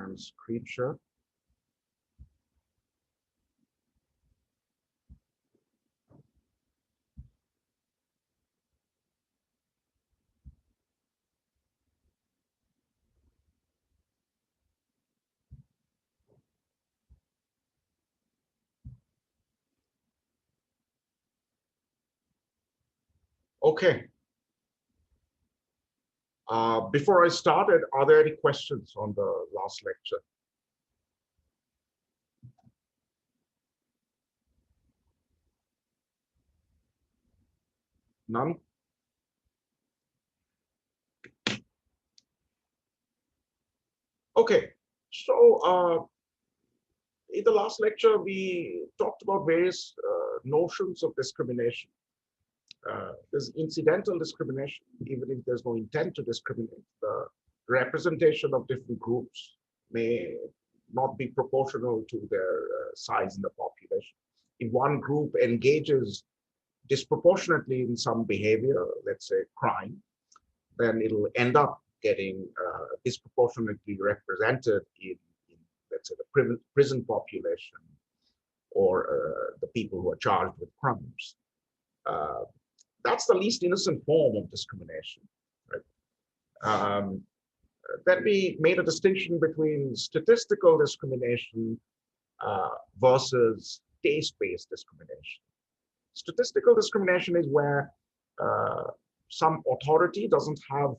and screen share. Okay. Before I started, are there any questions on the last lecture? None? Okay. So in the last lecture, we talked about various notions of discrimination. There's incidental discrimination, even if there's no intent to discriminate. The representation of different groups may not be proportional to their size in the population. If one group engages disproportionately in some behavior, let's say crime, then it'll end up getting disproportionately represented in, let's say, the prison population or the people who are charged with crimes. That's the least innocent form of discrimination. Right? Then we made a distinction between statistical discrimination versus taste-based discrimination. Statistical discrimination is where some authority doesn't have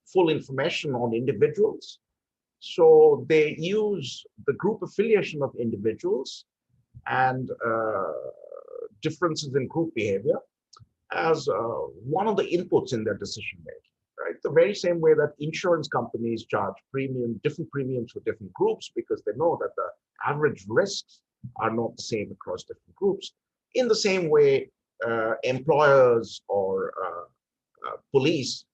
full information on individuals, so they use the group affiliation of individuals and differences in group behavior as one of the inputs in their decision making, right? The very same way that insurance companies charge different premiums for different groups because they know that the average risks are not the same across different groups. In the same way, employers or police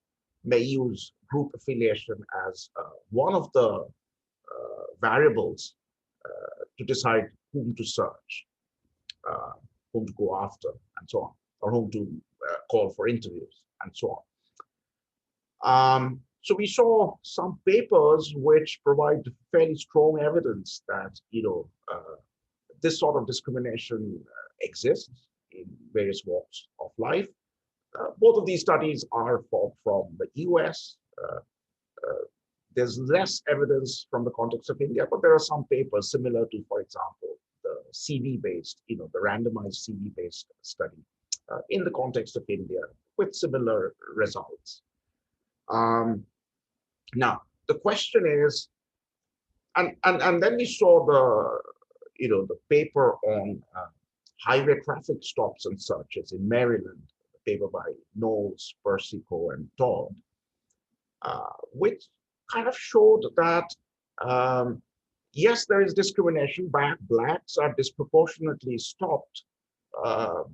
may use group affiliation as one of the variables to decide whom to search, whom to go after, and so on, or whom to call for interviews, and so on. So we saw some papers which provide fairly strong evidence that this sort of discrimination exists in various walks of life. Both of these studies are from the US. There's less evidence from the context of India, but there are some papers similar to, for example, the CV-based, the randomized CV-based study in the context of India with similar results. Now, the question is, and then we saw the paper on highway traffic stops and searches in Maryland, a paper by Knowles, Persico, and Todd, which kind of showed that yes, there is discrimination. Blacks are disproportionately stopped,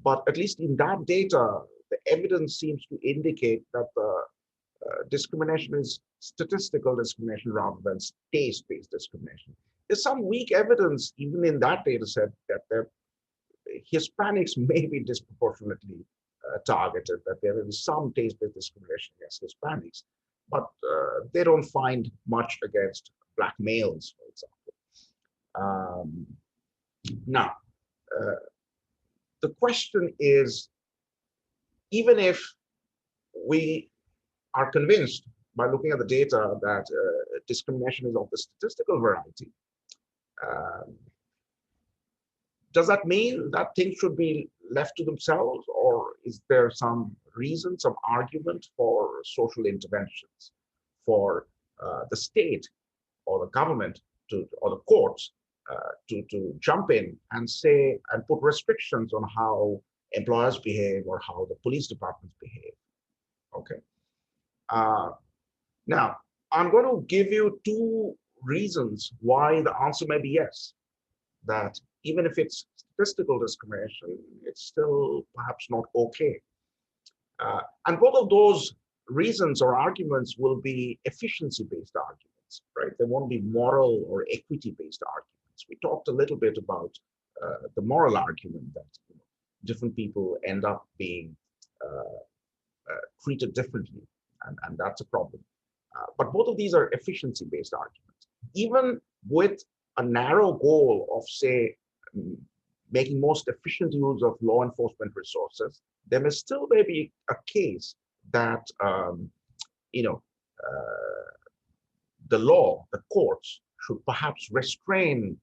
but at least in that data, the evidence seems to indicate that the discrimination is statistical discrimination rather than taste-based discrimination. There's some weak evidence even in that data set that the Hispanics may be disproportionately targeted, that there is some taste-based discrimination against Hispanics, but they don't find much against Black males, for example. Now, the question is, even if we are convinced by looking at the data that discrimination is of the statistical variety, does that mean that things should be left to themselves, or is there some reason, some argument for social interventions, for the state or the government or the courts to jump in and say and put restrictions on how employers behave or how the police departments behave? Okay. Now, I'm going to give you two reasons why the answer may be yes, that even if it's statistical discrimination, it's still perhaps not okay. And both of those reasons or arguments will be efficiency-based arguments, right? They won't be moral or equity-based arguments. We talked a little bit about the moral argument that different people end up being treated differently, and that's a problem. But both of these are efficiency-based arguments. even with a narrow goal of, say, making most efficient use of law enforcement resources, there may still be a case that you know the law, the courts, should perhaps restrain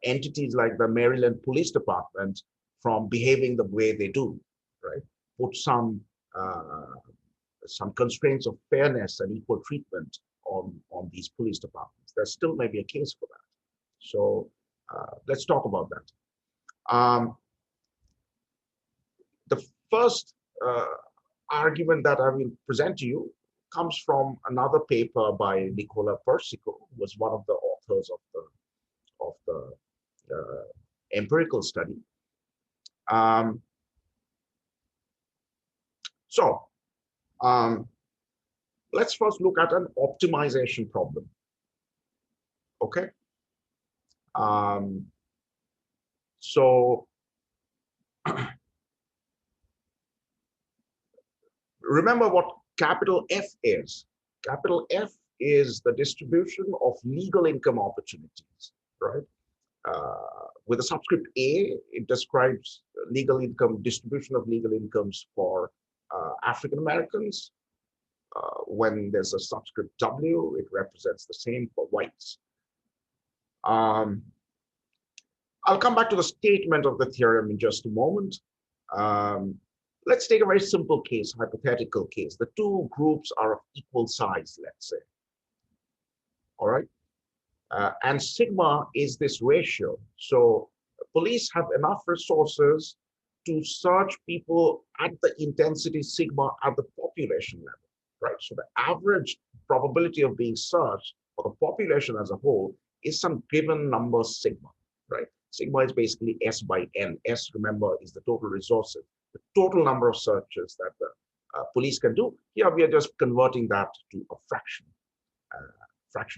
entities like the Maryland Police Department from behaving the way they do, right? Put some constraints of fairness and equal treatment on these police departments. There still may be a case for that. So let's talk about that. The first argument that I will present to you comes from another paper by Nicola Persico, who was one of the authors of the empirical study. Let's first look at an optimization problem. Okay. So remember what capital F is. Capital F is the distribution of legal income opportunities, right? With a subscript A, it describes legal income, distribution of legal incomes for African Americans. When there's a subscript W, it represents the same for whites. I'll come back to the statement of the theorem in just a moment. Let's take a very simple case, hypothetical case. The two groups are of equal size, let's say. All right. And sigma is this ratio. So police have enough resources to search people at the intensity sigma at the population level, right? So the average probability of being searched for the population as a whole is some given number sigma, right? Sigma is basically S by N. S, remember, is the total resources, the total number of searches that the police can do. Here we are just converting that to a fraction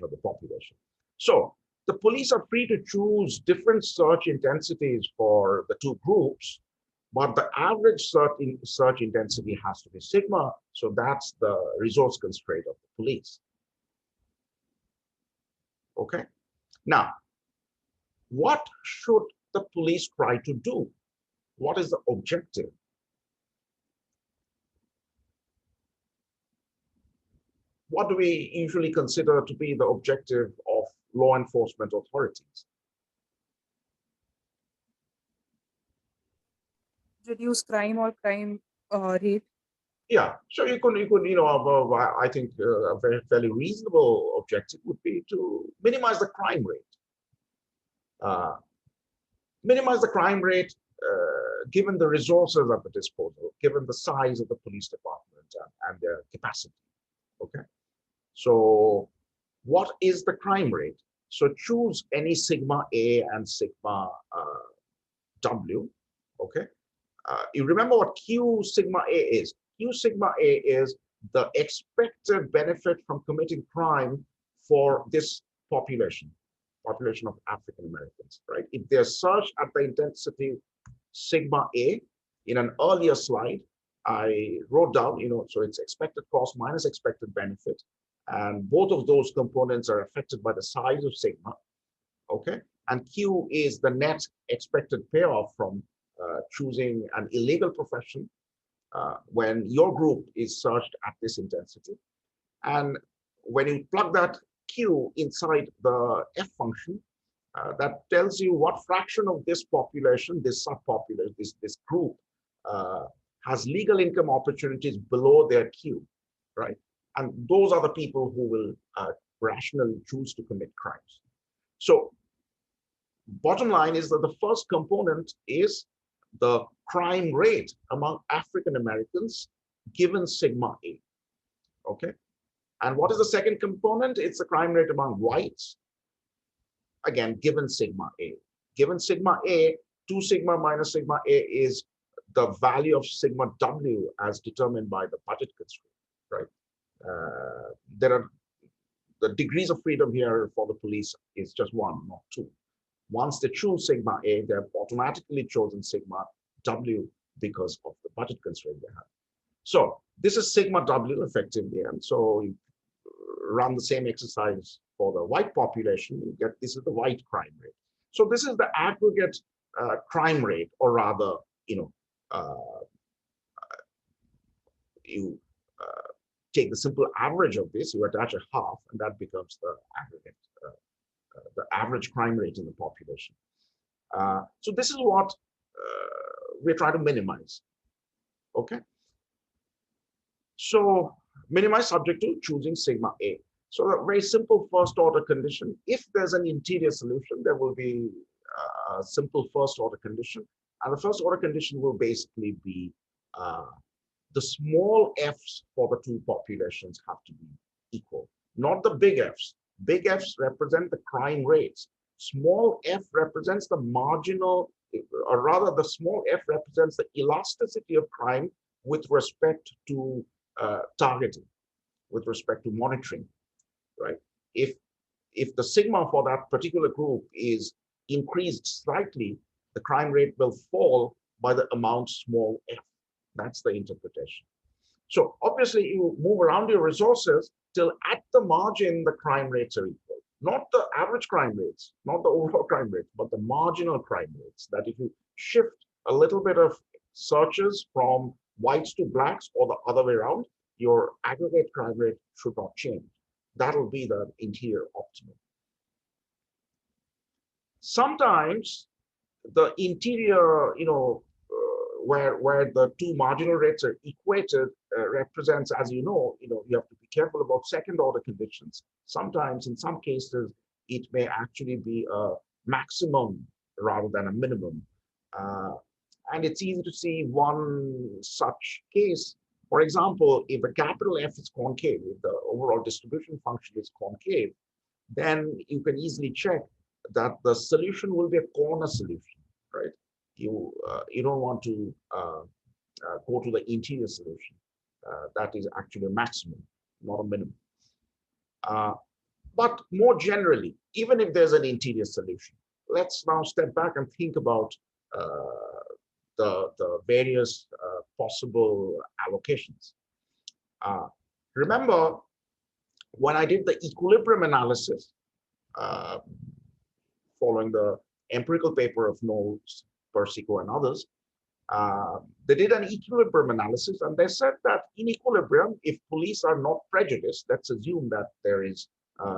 of the population. So the police are free to choose different search intensities for the two groups, but the average search intensity has to be sigma. So that's the resource constraint of the police. Okay. Now, what should the police try to do? What is the objective? What do we usually consider to be the objective of law enforcement authorities? Reduce crime or crime rate. Yeah, so you could, I think a very fairly reasonable objective would be to minimize the crime rate. Minimize the crime rate given the resources at the disposal, given the size of the police department and their capacity. Okay, so what is the crime rate? So choose any sigma A and sigma W. Okay, you remember what Q sigma A is? Q sigma A is the expected benefit from committing crime for this population of African Americans, right? If they're searched at the intensity sigma A, in an earlier slide, I wrote down, so it's expected cost minus expected benefit. And both of those components are affected by the size of sigma, okay? And Q is the net expected payoff from choosing an illegal profession when your group is searched at this intensity. And when you plug that Q inside the F function, that tells you what fraction of this population, this subpopulation, this group has legal income opportunities below their Q, right? And those are the people who will rationally choose to commit crimes. So bottom line is that the first component is the crime rate among African Americans given sigma A, okay? And what is the second component? It's the crime rate among whites, again, given sigma A. Given sigma A, 2 sigma minus sigma A is the value of sigma W as determined by the budget constraint, right? There are the degrees of freedom here for the police is just 1, not 2. Once they choose sigma A, they've automatically chosen sigma W because of the budget constraint they have. So this is sigma W effectively, and so you run the same exercise for the white population, you get this is the white crime rate. So this is the aggregate crime rate, or rather, you take the simple average of this, you attach a half, and that becomes the aggregate, the average crime rate in the population. So this is what we're trying to minimize. Okay. So minimize subject to choosing sigma A. So a very simple first order condition. If there's an interior solution, there will be a simple first order condition. And the first order condition will basically be the small f's for the two populations have to be equal, not the big F's. Big F's represent the crime rates. Small f represents the marginal, or rather the small f represents the elasticity of crime with respect to targeting, with respect to monitoring, right? If the sigma for that particular group is increased slightly, the crime rate will fall by the amount small f. That's the interpretation. So obviously you move around your resources till at the margin the crime rates are equal. Not the average crime rates, not the overall crime rates, but the marginal crime rates. That if you shift a little bit of searches from whites to blacks or the other way around, your aggregate crime rate should not change. That'll be the interior optimum. Sometimes the interior, where the two marginal rates are equated, represents, as you have to be careful about second order conditions. Sometimes, in some cases, it may actually be a maximum rather than a minimum. And it's easy to see one such case. For example, if a capital F is concave, if the overall distribution function is concave, then you can easily check that the solution will be a corner solution, right? You don't want to go to the interior solution. That is actually a maximum, not a minimum. But more generally, even if there's an interior solution, let's now step back and think about the various possible allocations. Remember, when I did the equilibrium analysis, following the empirical paper of Knowles, Persico, and others, they did an equilibrium analysis, and they said that in equilibrium, if police are not prejudiced, let's assume that there is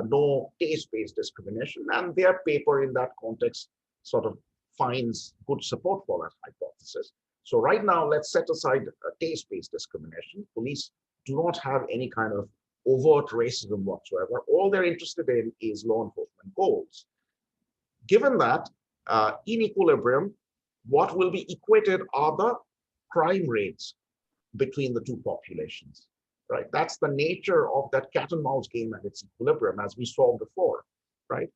no taste-based discrimination, and their paper in that context sort of finds good support for that hypothesis. So right now, let's set aside taste-based discrimination. Police do not have any kind of overt racism whatsoever. All they're interested in is law enforcement goals. Given that, in equilibrium, what will be equated are the crime rates between the two populations, right? That's the nature of that cat and mouse game at its equilibrium, as we saw before, right?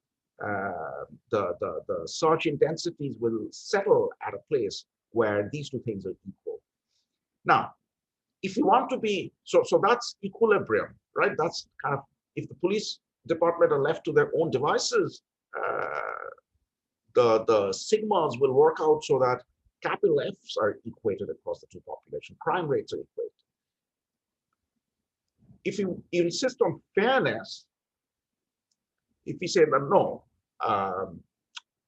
The search intensities will settle at a place where these two things are equal. Now, if you want to be, so that's equilibrium, right? That's kind of, if the police department are left to their own devices, the sigmas will work out so that capital F's are equated across the two populations. Crime rates are equated. If you insist on fairness, if we say that no,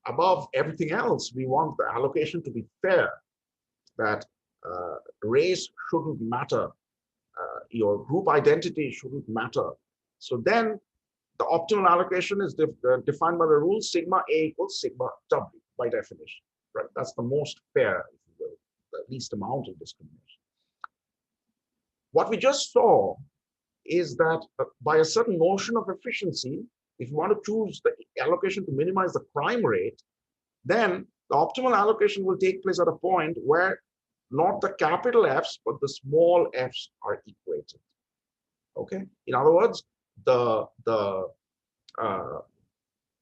above everything else, we want the allocation to be fair, that race shouldn't matter, your group identity shouldn't matter. So then the optimal allocation is defined by the rule sigma A equals sigma W by definition, right? That's the most fair, if you will, the least amount of discrimination. What we just saw is that by a certain notion of efficiency, if you want to choose the allocation to minimize the crime rate, then the optimal allocation will take place at a point where not the capital F's, but the small f's are equated. Okay? In other words, the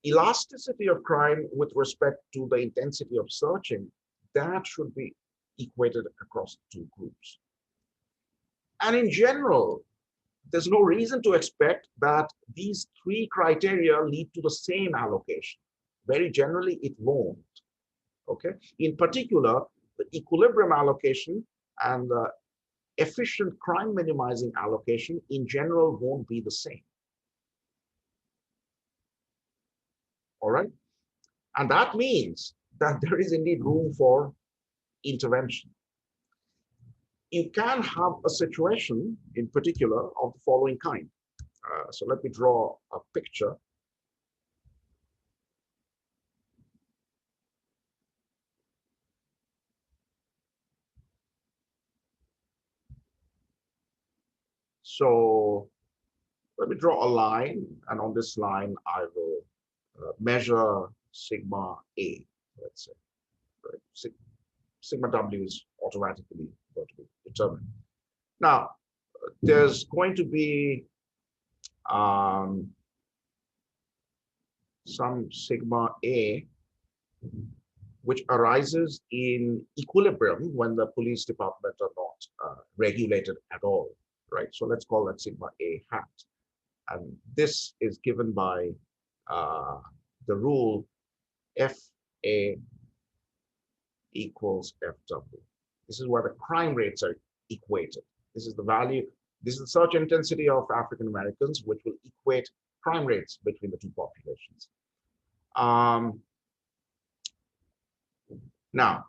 elasticity of crime with respect to the intensity of searching, that should be equated across two groups. And in general, there's no reason to expect that these three criteria lead to the same allocation. Very generally, it won't. Okay? In particular, the equilibrium allocation and the efficient crime minimizing allocation in general won't be the same. all right? And that means that there is indeed room for intervention. You can have a situation in particular of the following kind. So let me draw a picture. So let me draw a line, and on this line, I will measure sigma A, let's say. Right? Sigma W is automatically going to be determined. Now, there's going to be some sigma A which arises in equilibrium when the police department are not regulated at all, right? So let's call that sigma A hat. And this is given by the rule FA equals FW. This is where the crime rates are equated. This is the value, this is the search intensity of African Americans, which will equate crime rates between the two populations. Now,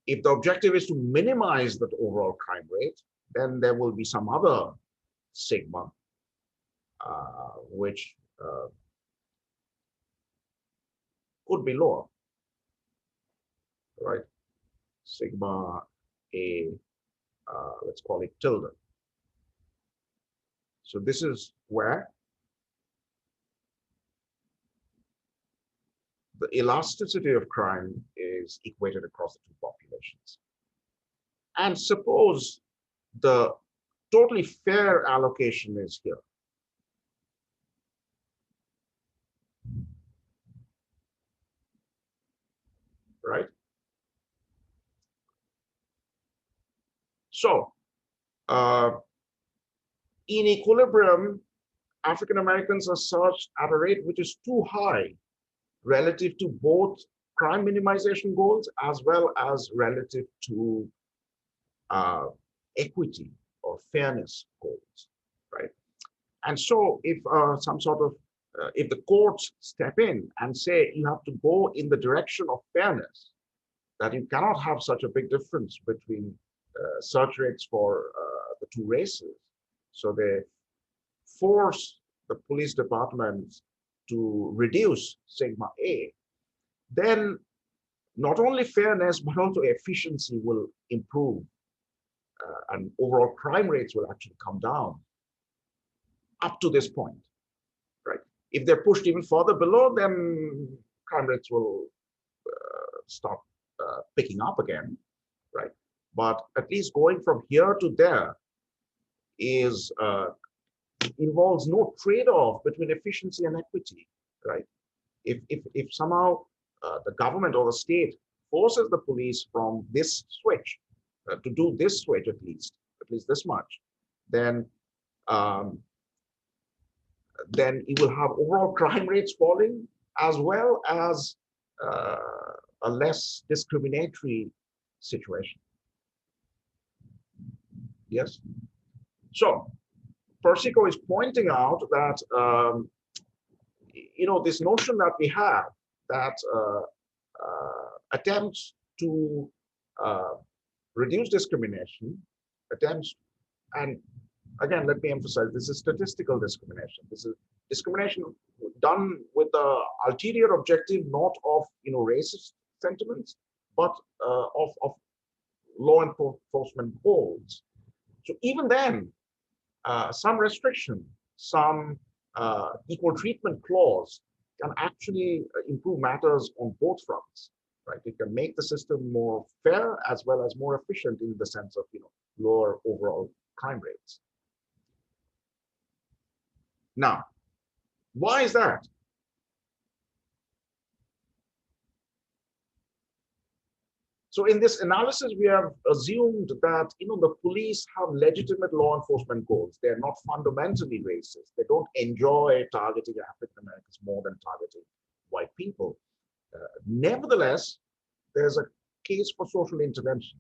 if the objective is to minimize that overall crime rate, then there will be some other sigma, which could be lower, right? Sigma A, let's call it tilde. So this is where the elasticity of crime is equated across the two populations. And suppose the totally fair allocation is here. Right? So, in equilibrium, African Americans are searched at a rate which is too high relative to both crime minimization goals as well as relative to equity or fairness goals, right? And so if some sort of, if the courts step in and say you have to go in the direction of fairness, that you cannot have such a big difference between search rates for the two races. So they force the police departments to reduce sigma A, then not only fairness, but also efficiency will improve and overall crime rates will actually come down up to this point, right? If they're pushed even further below, then crime rates will start picking up again, right? But at least going from here to there is involves no trade-off between efficiency and equity, right? If somehow the government or the state forces the police from this switch to do this switch at least this much, then you will have overall crime rates falling as well as a less discriminatory situation. Yes. So Persico is pointing out that this notion that we have that attempts to reduce discrimination, and again, let me emphasize, this is statistical discrimination. This is discrimination done with the ulterior objective not of racist sentiments, but of law enforcement goals. So even then, some restriction, some equal treatment clause can actually improve matters on both fronts, right? It can make the system more fair as well as more efficient in the sense of lower overall crime rates. Now, why is that? So in this analysis, we have assumed that the police have legitimate law enforcement goals. They're not fundamentally racist. They don't enjoy targeting African Americans more than targeting white people. Nevertheless, there's a case for social intervention,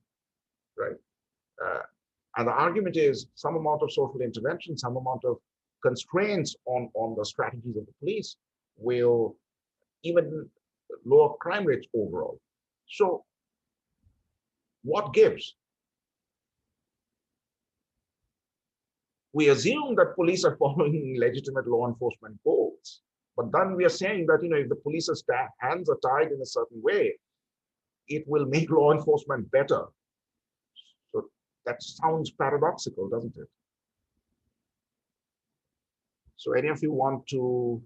right? And the argument is some amount of social intervention, some amount of constraints on the strategies of the police will even lower crime rates overall. So what gives? We assume that police are following legitimate law enforcement goals. But then we are saying that, if the police's hands are tied in a certain way, it will make law enforcement better. So that sounds paradoxical, doesn't it? So any of you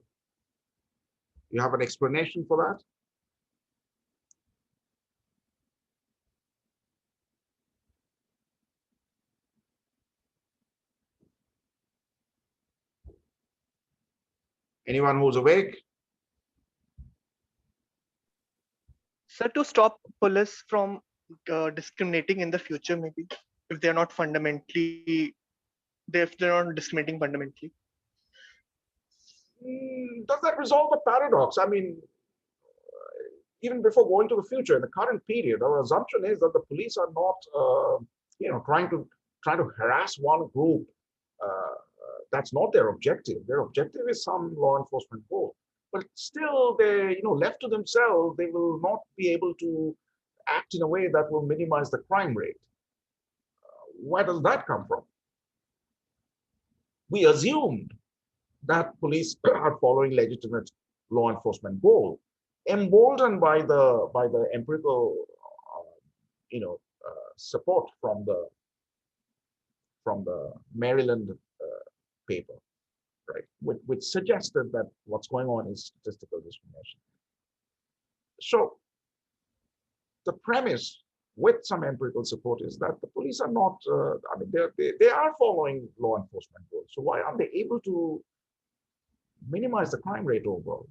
you have an explanation for that? Anyone who's awake? So to stop police from discriminating in the future, maybe if they're not fundamentally, if they're not discriminating fundamentally. Does that resolve the paradox? I mean, even before going to the future, in the current period, our assumption is that the police are not, trying to harass one group. That's not their objective. Their objective is some law enforcement goal. But still, they, left to themselves, they will not be able to act in a way that will minimize the crime rate. Where does that come from? We assumed that police are following legitimate law enforcement goal, emboldened by the empirical, support from the Maryland paper, right, which suggested that what's going on is statistical discrimination. So the premise with some empirical support is that the police are not, they are following law enforcement goals. So why aren't they able to minimize the crime rate overall?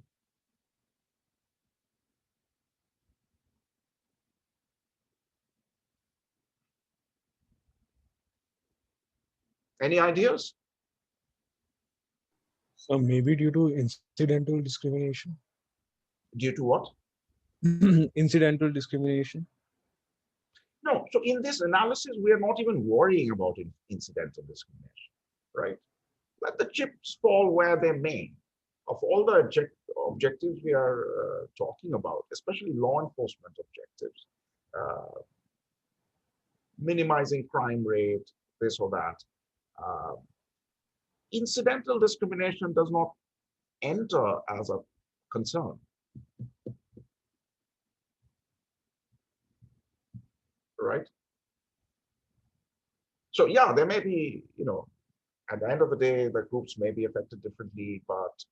Any ideas? So maybe due to incidental discrimination. Due to what? Incidental discrimination. No, so in this analysis, we are not even worrying about incidental discrimination, right? Let the chips fall where they may. Of all the objectives we are talking about, especially law enforcement objectives, minimizing crime rate, this or that, incidental discrimination does not enter as a concern. Right? So yeah, there may be, at the end of the day, the groups may be affected differently, but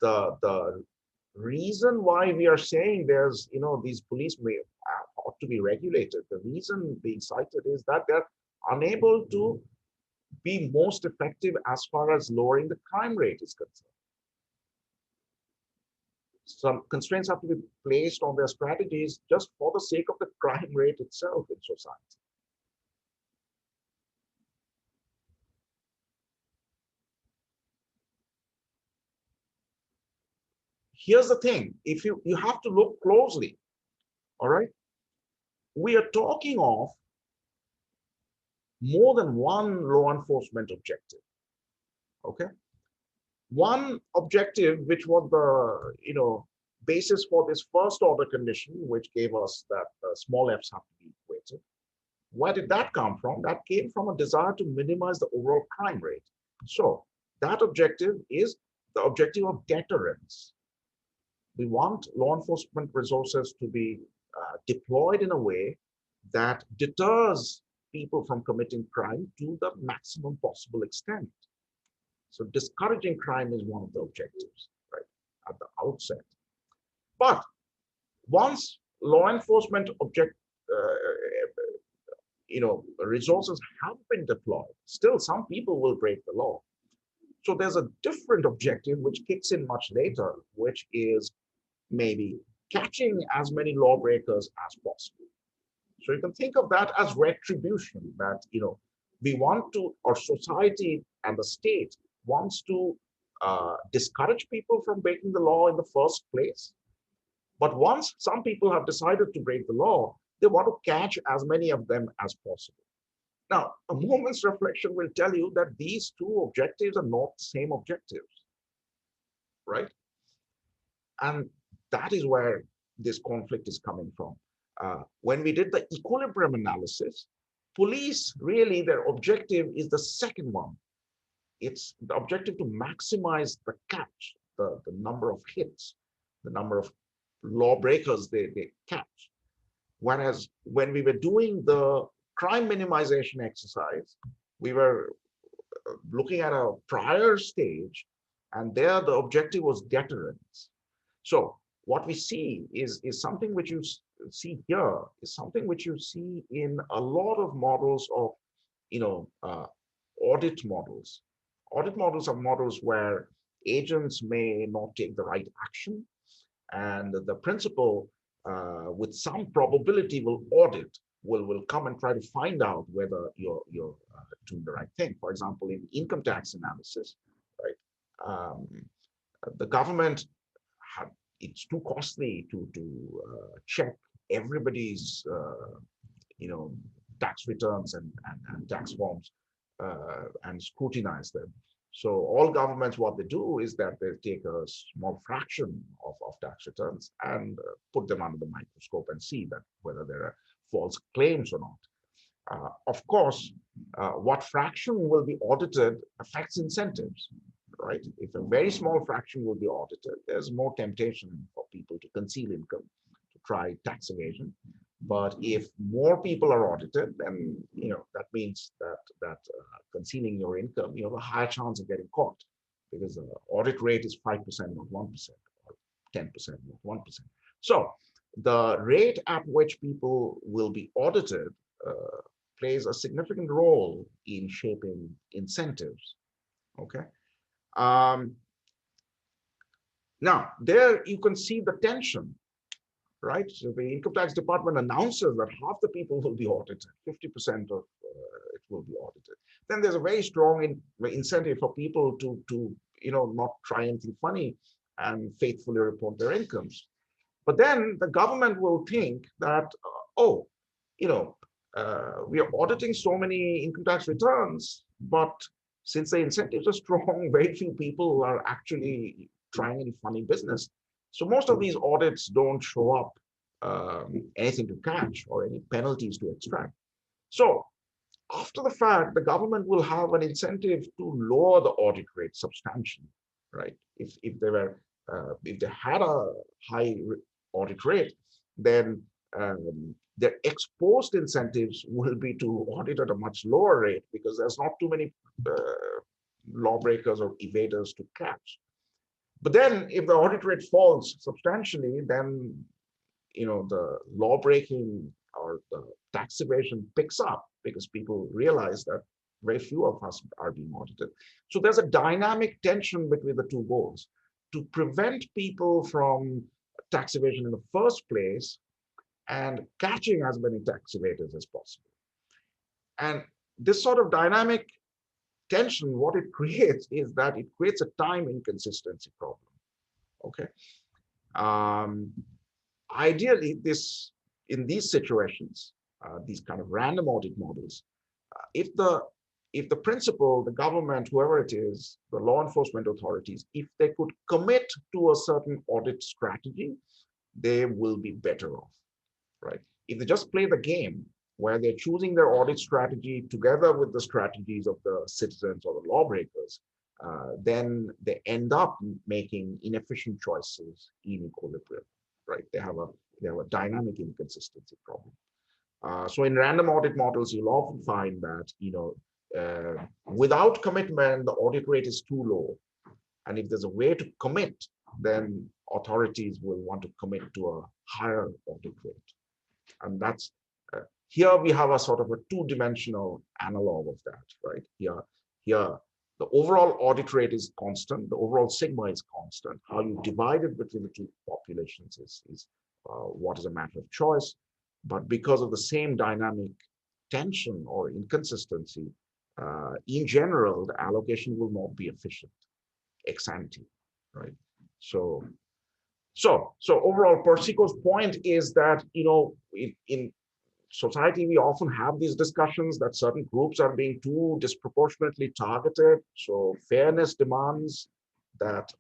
the reason why we are saying there's, these police may ought to be regulated, the reason being cited is that they're unable to be most effective as far as lowering the crime rate is concerned. Some constraints have to be placed on their strategies just for the sake of the crime rate itself in society. Here's the thing, if you have to look closely, all right? We are talking of more than one law enforcement objective, okay? One objective, which was the, basis for this first order condition, which gave us that small f's have to be equated. Where did that come from? That came from a desire to minimize the overall crime rate. So that objective is the objective of deterrence. We want law enforcement resources to be deployed in a way that deters people from committing crime to the maximum possible extent. So discouraging crime is one of the objectives, right, at the outset. But once law enforcement resources have been deployed, still some people will break the law. So there's a different objective which kicks in much later, which is maybe catching as many lawbreakers as possible. So you can think of that as retribution, that, we want to, or society and the state wants to discourage people from breaking the law in the first place. But once some people have decided to break the law, they want to catch as many of them as possible. Now, a moment's reflection will tell you that these two objectives are not the same objectives, right? And that is where this conflict is coming from. When we did the equilibrium analysis, police really, their objective is the second one. It's the objective to maximize the catch, the number of hits, the number of lawbreakers they catch. Whereas when we were doing the crime minimization exercise, we were looking at a prior stage, and there the objective was deterrence. So what we see is something which you see here, is something which you see in a lot of models of, audit models. Audit models are models where agents may not take the right action, and the principal, with some probability, will audit, will come and try to find out whether you're doing the right thing. For example, in income tax analysis, right? The government it's too costly to check everybody's tax returns and tax forms and scrutinize them. So all governments, what they do is that they take a small fraction of tax returns and put them under the microscope and see that whether there are false claims or not. Of course, what fraction will be audited affects incentives, right? If a very small fraction will be audited, there's more temptation for people to conceal income, to try tax evasion. But if more people are audited, then that means that concealing your income, you have a higher chance of getting caught, because the audit rate is 5%, not 1%, or 10%, not 1%. So the rate at which people will be audited plays a significant role in shaping incentives. Okay. Now there you can see the tension. Right, so the income tax department announces that half the people will be audited, 50% of it will be audited. Then there's a very strong incentive for people to not try anything funny and faithfully report their incomes. But then the government will think that, we are auditing so many income tax returns, but since the incentives are strong, very few people are actually trying any funny business. So most of these audits don't show up anything to catch or any penalties to extract. So after the fact, the government will have an incentive to lower the audit rate substantially, right? If they had a high audit rate, then their ex post incentives will be to audit at a much lower rate, because there's not too many lawbreakers or evaders to catch. But then if the audit rate falls substantially, then the law breaking or the tax evasion picks up, because people realize that very few of us are being audited. So there's a dynamic tension between the two goals: to prevent people from tax evasion in the first place and catching as many tax evaders as possible. And this sort of dynamic tension, what it creates is that it creates a time inconsistency problem. Okay. Ideally, in these situations, these kind of random audit models, if the principal, the government, whoever it is, the law enforcement authorities, if they could commit to a certain audit strategy, they will be better off, right? If they just play the game where they're choosing their audit strategy together with the strategies of the citizens or the lawbreakers, then they end up making inefficient choices in equilibrium, right? They have a dynamic inconsistency problem. So in random audit models, you'll often find that without commitment, the audit rate is too low, and if there's a way to commit, then authorities will want to commit to a higher audit rate, and that's here we have a sort of a two-dimensional analog of that, right? Here the overall audit rate is constant, the overall sigma is constant. How you divide it between the two populations is what is a matter of choice. But because of the same dynamic tension or inconsistency, in general, the allocation will not be efficient, ex ante, right? So overall, Persico's point is that, in society, we often have these discussions that certain groups are being too disproportionately targeted. So fairness demands that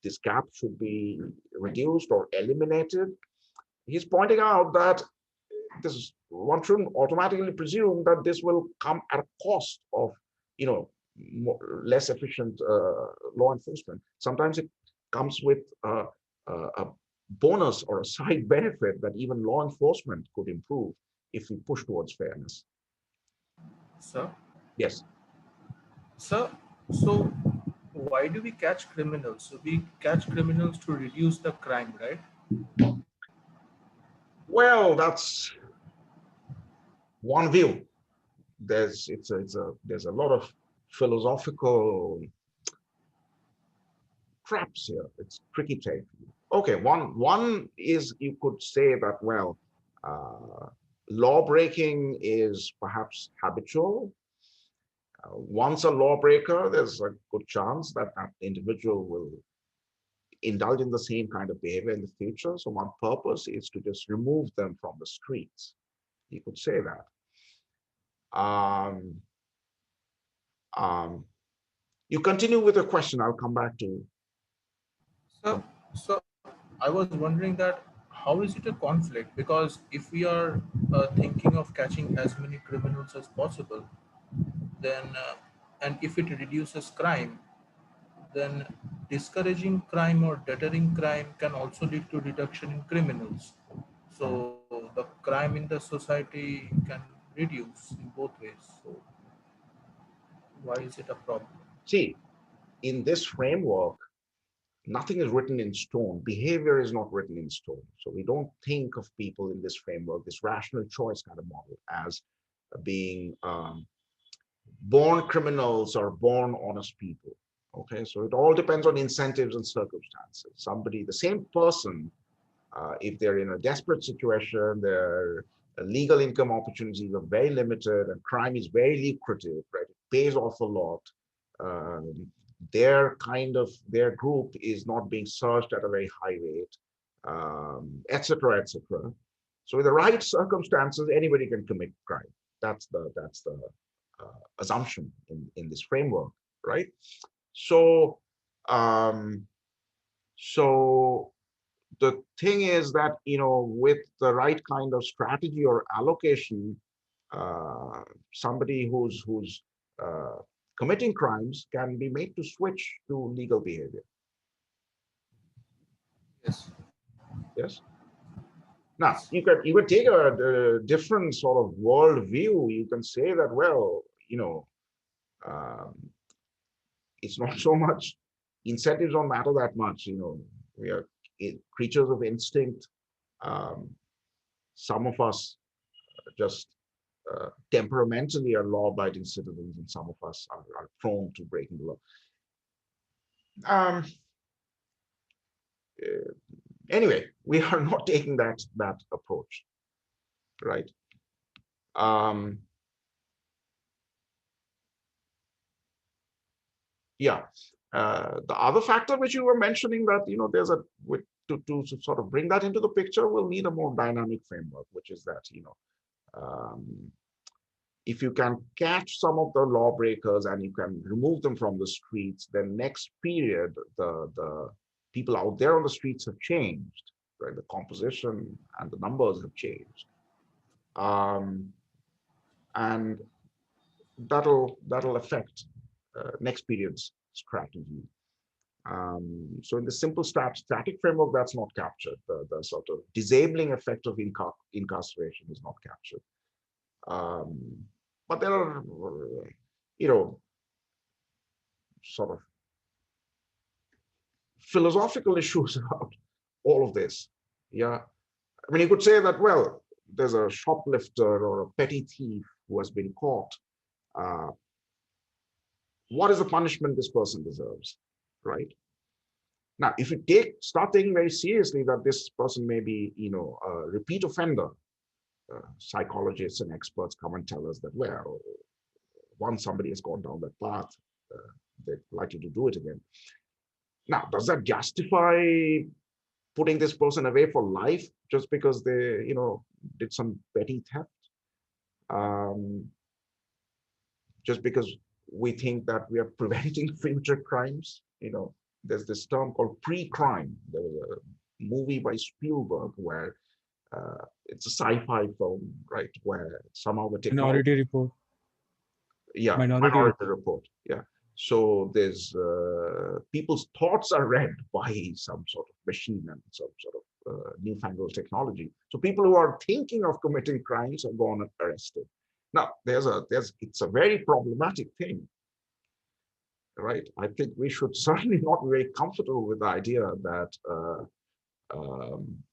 this gap should be reduced or eliminated. He's pointing out that one shouldn't automatically presume that this will come at a cost of, less efficient law enforcement. Sometimes it comes with a bonus or a side benefit that even law enforcement could improve if we push towards fairness. Sir, Yes. sir, so why do we catch criminals? So we catch criminals to reduce the crime, right? Well, that's one view. There's a lot of philosophical traps here. It's tricky take. Okay, one is you could say that, well, law breaking is perhaps habitual. Once a lawbreaker, there's a good chance that that individual will indulge in the same kind of behavior in the future. So one purpose is to just remove them from the streets. You could say that. You continue with the question. I'll come back to. So I was wondering that how is it a conflict? Because if we are thinking of catching as many criminals as possible, then and if it reduces crime, then discouraging crime or deterring crime can also lead to reduction in criminals. So the crime in the society can reduce in both ways. So why is it a problem? See, in this framework, nothing is written in stone. Behavior is not written in stone. So we don't think of people in this framework, this rational choice kind of model, as being born criminals or born honest people. Okay, so it all depends on incentives and circumstances. Somebody, the same person, if they're in a desperate situation, their legal income opportunities are very limited and crime is very lucrative, right? It pays off a lot. Their group is not being searched at a very high rate, et cetera, et cetera. So with the right circumstances, anybody can commit crime. That's the assumption in this framework, right? So, so the thing is that, with the right kind of strategy or allocation, somebody who's committing crimes can be made to switch to legal behavior. Yes. Yes. Now, you could take a different sort of world view. You can say that, well, it's not so much, incentives don't matter that much. We are creatures of instinct. Some of us just temperamentally are law-abiding citizens, and some of us are prone to breaking the law. Anyway, we are not taking that approach, right? Yeah. The other factor which you were mentioning, that there's to sort of bring that into the picture, we'll need a more dynamic framework, which is that if you can catch some of the lawbreakers and you can remove them from the streets, then next period the people out there on the streets have changed, right? The composition and the numbers have changed, and that'll affect next period's strategy. So in the simple static framework, that's not captured. The sort of disabling effect of incarceration is not captured. But there are, sort of philosophical issues about all of this. Yeah. I mean, you could say that, well, there's a shoplifter or a petty thief who has been caught. What is the punishment this person deserves, right? Now, if you start taking very seriously that this person may be, a repeat offender, psychologists and experts come and tell us that, well, once somebody has gone down that path, they're likely to do it again. Now, does that justify putting this person away for life just because they, did some petty theft? Just because we think that we are preventing future crimes, there's this term called pre-crime. There was a movie by Spielberg where it's a sci-fi film, right? Where somehow the technology, Minority Report. yeah, Minority Minority Report, yeah. So there's people's thoughts are read by some sort of machine and some sort of newfangled technology. So people who are thinking of committing crimes are gone and arrested. Now, it's a very problematic thing, right? I think we should certainly not be very comfortable with the idea that um,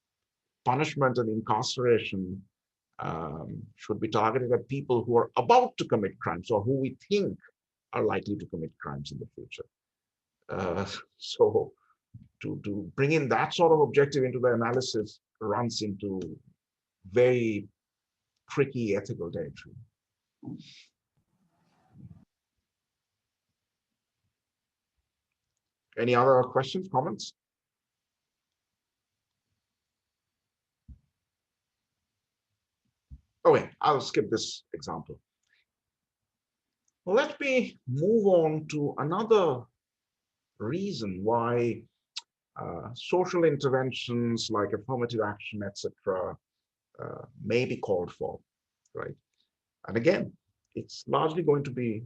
punishment and incarceration should be targeted at people who are about to commit crimes or who we think are likely to commit crimes in the future. So to bring in that sort of objective into the analysis runs into very tricky ethical territory. Any other questions, comments? Okay, I'll skip this example. Well, let me move on to another reason why social interventions like affirmative action, etc., may be called for, right? And again, it's largely going to be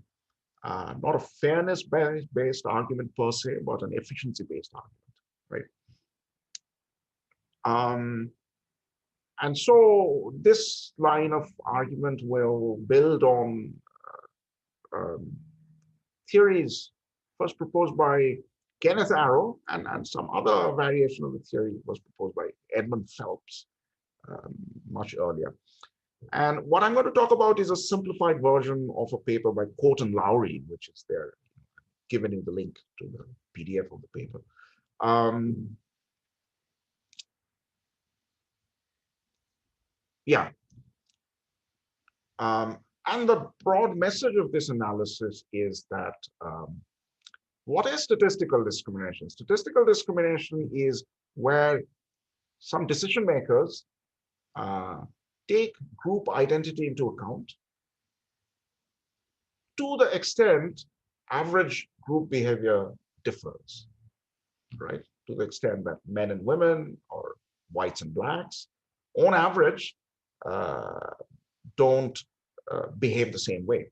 not a fairness-based argument per se, but an efficiency-based argument, right? And so this line of argument will build on theories first proposed by Kenneth Arrow, and some other variation of the theory was proposed by Edmund Phelps much earlier. And what I'm going to talk about is a simplified version of a paper by Court and Lowry, which is there, given in the link to the PDF of the paper. Yeah. And the broad message of this analysis is that what is statistical discrimination? Statistical discrimination is where some decision makers take group identity into account to the extent average group behavior differs, right? To the extent that men and women or whites and blacks, on average, don't behave the same way.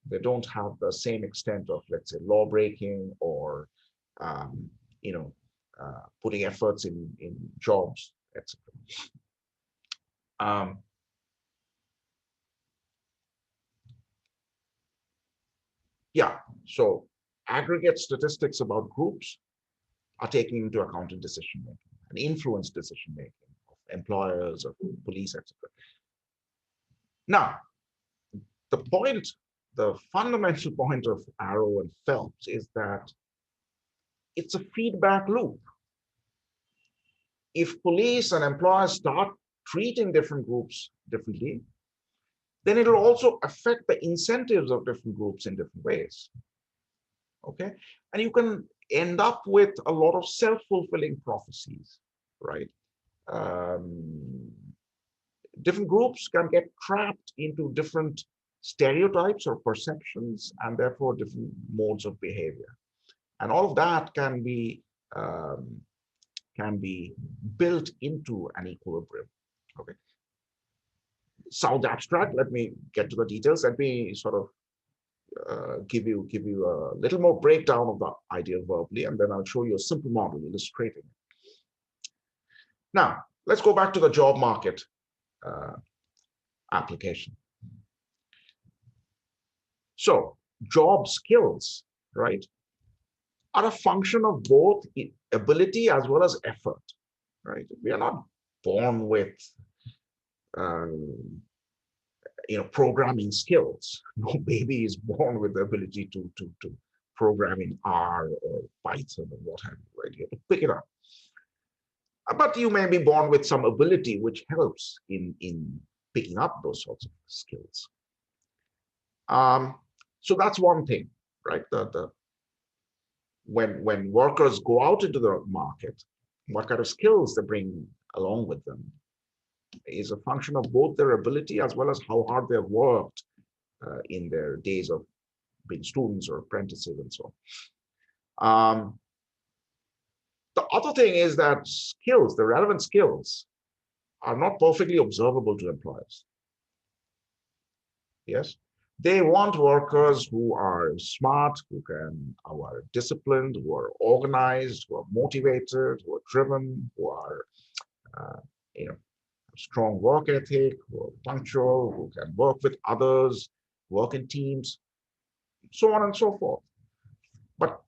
They don't have the same extent of, let's say, law breaking or, putting efforts in jobs, etc. Yeah, so aggregate statistics about groups are taken into account in decision making and influence decision making of employers, of police, etc. Now, the fundamental point of Arrow and Phelps is that it's a feedback loop. If police and employers start treating different groups differently, then it'll also affect the incentives of different groups in different ways. Okay, and you can end up with a lot of self-fulfilling prophecies, right? Different groups can get trapped into different stereotypes or perceptions, and therefore different modes of behavior. And all of that can be built into an equilibrium. Okay. Sounds abstract. Let me get to the details. Let me sort of give you a little more breakdown of the idea verbally, and then I'll show you a simple model illustrating it. Now, let's go back to the job market application. So, job skills, right, are a function of both ability as well as effort, right? We are not born with programming skills. No baby is born with the ability to program in R or Python or what have you, right? You have to pick it up. But you may be born with some ability which helps in picking up those sorts of skills. So that's one thing, right? When workers go out into the market, what kind of skills they bring along with them is a function of both their ability as well as how hard they've worked in their days of being students or apprentices and so on. The other thing is that skills, the relevant skills, are not perfectly observable to employers. Yes, they want workers who are smart, who are disciplined, who are organized, who are motivated, who are driven, who are, uh, you know, strong work ethic, who are punctual, who can work with others, work in teams, so on and so forth. But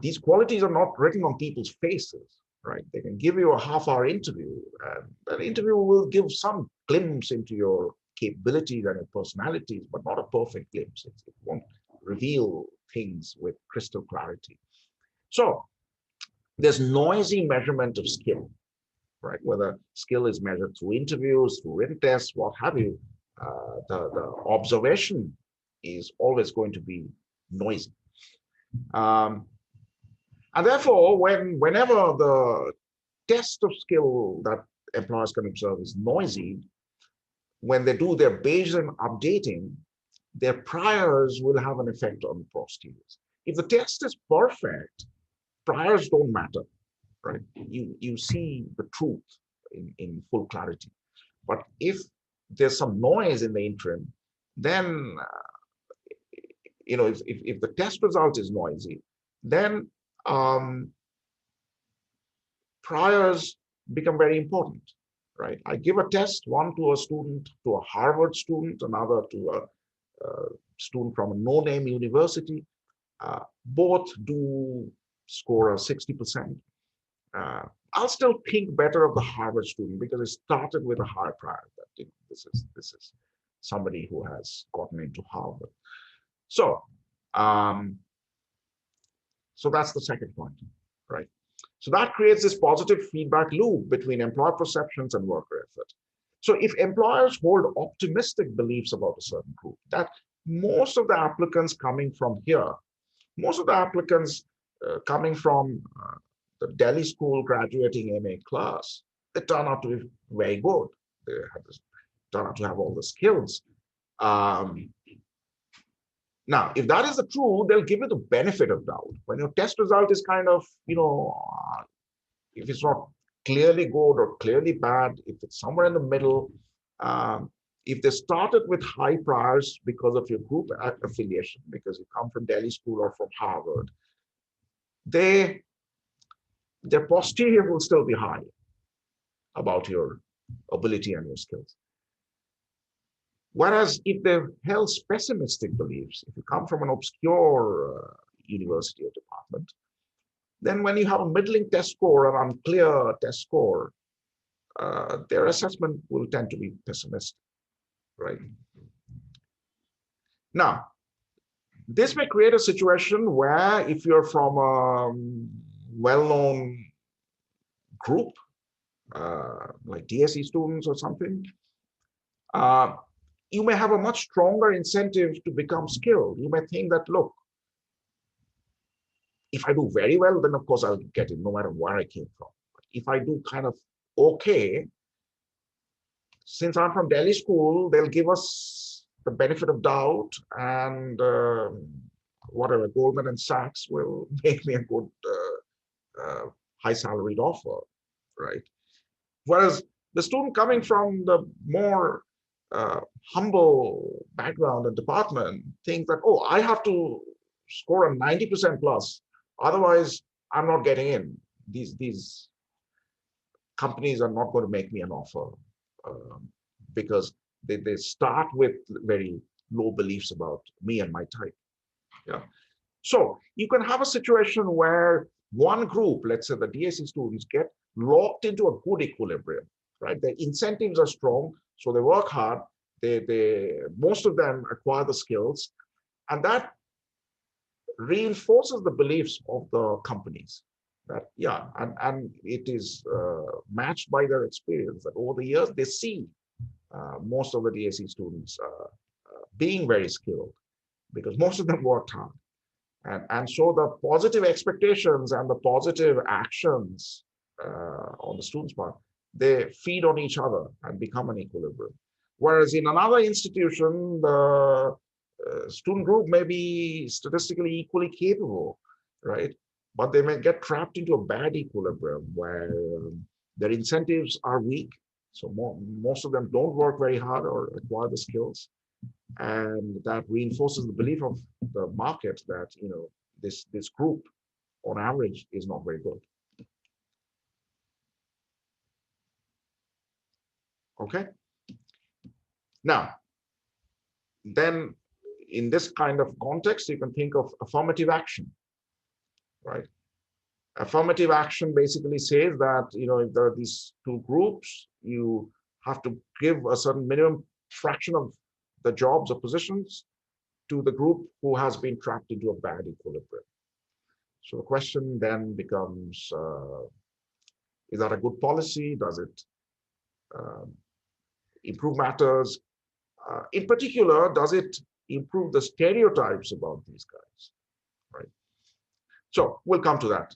these qualities are not written on people's faces, right? They can give you a half-hour interview, and that interview will give some glimpse into your capabilities and your personalities, but not a perfect glimpse. It won't reveal things with crystal clarity. So there's noisy measurement of skill, right? Whether skill is measured through interviews, through written tests, what have you, the observation is always going to be noisy. And therefore, whenever the test of skill that employers can observe is noisy, when they do their Bayesian updating, their priors will have an effect on the posteriors. If the test is perfect, priors don't matter, right? You see the truth in full clarity. But if there's some noise in the interim, then if the test result is noisy, then priors become very important, right? I give a test, one to a student, to a Harvard student, another to a student from a no-name university. Both do score a 60%. I'll still think better of the Harvard student because it started with a high prior that this is somebody who has gotten into Harvard. So, so that's the second point, right? So that creates this positive feedback loop between employer perceptions and worker effort. So if employers hold optimistic beliefs about a certain group, that most of the applicants coming from here, most of the applicants coming from the Delhi school graduating MA class, they turn out to be very good. They turn out to have all the skills. Now, if that is the true, they'll give you the benefit of doubt. When your test result is kind of, if it's not clearly good or clearly bad, if it's somewhere in the middle, if they started with high priors because of your group affiliation, because you come from Delhi school or from Harvard, their posterior will still be high about your ability and your skills. Whereas if they held pessimistic beliefs, if you come from an obscure university or department, then when you have a middling test score or unclear test score, their assessment will tend to be pessimistic, right? Now, this may create a situation where if you're from a well-known group, like DSE students or something, you may have a much stronger incentive to become skilled. You may think that, look, if I do very well, then of course I'll get in no matter where I came from. But if I do kind of okay, since I'm from Delhi school, they'll give us the benefit of doubt, and whatever, Goldman and Sachs will make me a good high salaried offer, right? Whereas the student coming from the more humble background and department thinks that, oh, I have to score a 90% plus, otherwise I'm not getting in. These companies are not going to make me an offer because they start with very low beliefs about me and my type. Yeah. So you can have a situation where one group, let's say the DSE students, get locked into a good equilibrium, right? The incentives are strong, so they work hard. Most of them acquire the skills, and that reinforces the beliefs of the companies. That and it is matched by their experience that over the years they see most of the DSE students being very skilled because most of them worked hard. And so the positive expectations and the positive actions on the students' part, they feed on each other and become an equilibrium. Whereas in another institution, the student group may be statistically equally capable, right? but they may get trapped into a bad equilibrium where their incentives are weak. So most of them don't work very hard or acquire the skills. And that reinforces the belief of the market that, this group on average is not very good. Okay. Now, then in this kind of context, you can think of affirmative action, right? Affirmative action basically says that, if there are these two groups, you have to give a certain minimum fraction of the jobs or positions to the group who has been trapped into a bad equilibrium. So the question then becomes, is that a good policy? Does it improve matters? In particular, does it improve the stereotypes about these guys, right? So we'll come to that.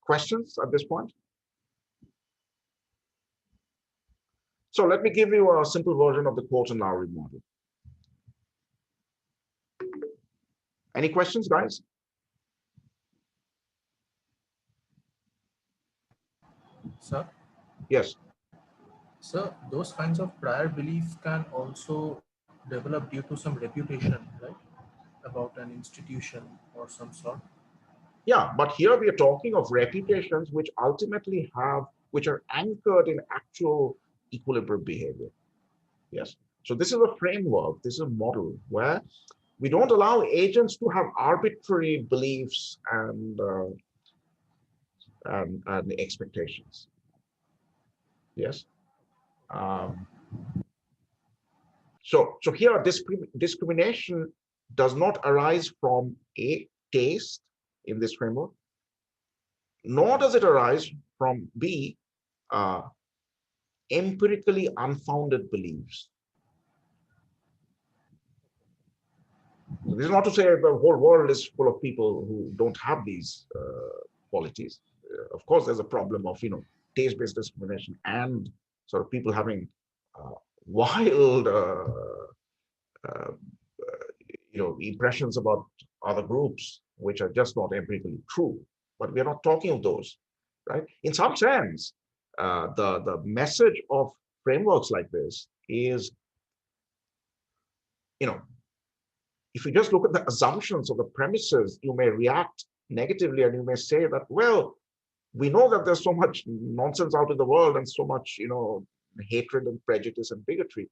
Questions at this point? So let me give you a simple version of the quote and Lowry model. Any questions, guys? Sir, Yes. so those kinds of prior beliefs can also develop due to some reputation, right? About an institution or some sort. Yeah, but here we are talking of reputations which ultimately which are anchored in actual equilibrium behavior. Yes. So this is a framework, this is a model where we don't allow agents to have arbitrary beliefs and expectations. Yes. So here, discrimination does not arise from A, taste in this framework, nor does it arise from B, empirically unfounded beliefs. So this is not to say the whole world is full of people who don't have these qualities. Of course, there's a problem of taste-based discrimination and sort of people having wild impressions about other groups which are just not empirically true. But we are not talking of those, right? In some sense, the message of frameworks like this is, if you just look at the assumptions or the premises, you may react negatively and you may say that, well, we know that there's so much nonsense out in the world and so much, hatred and prejudice and bigotry.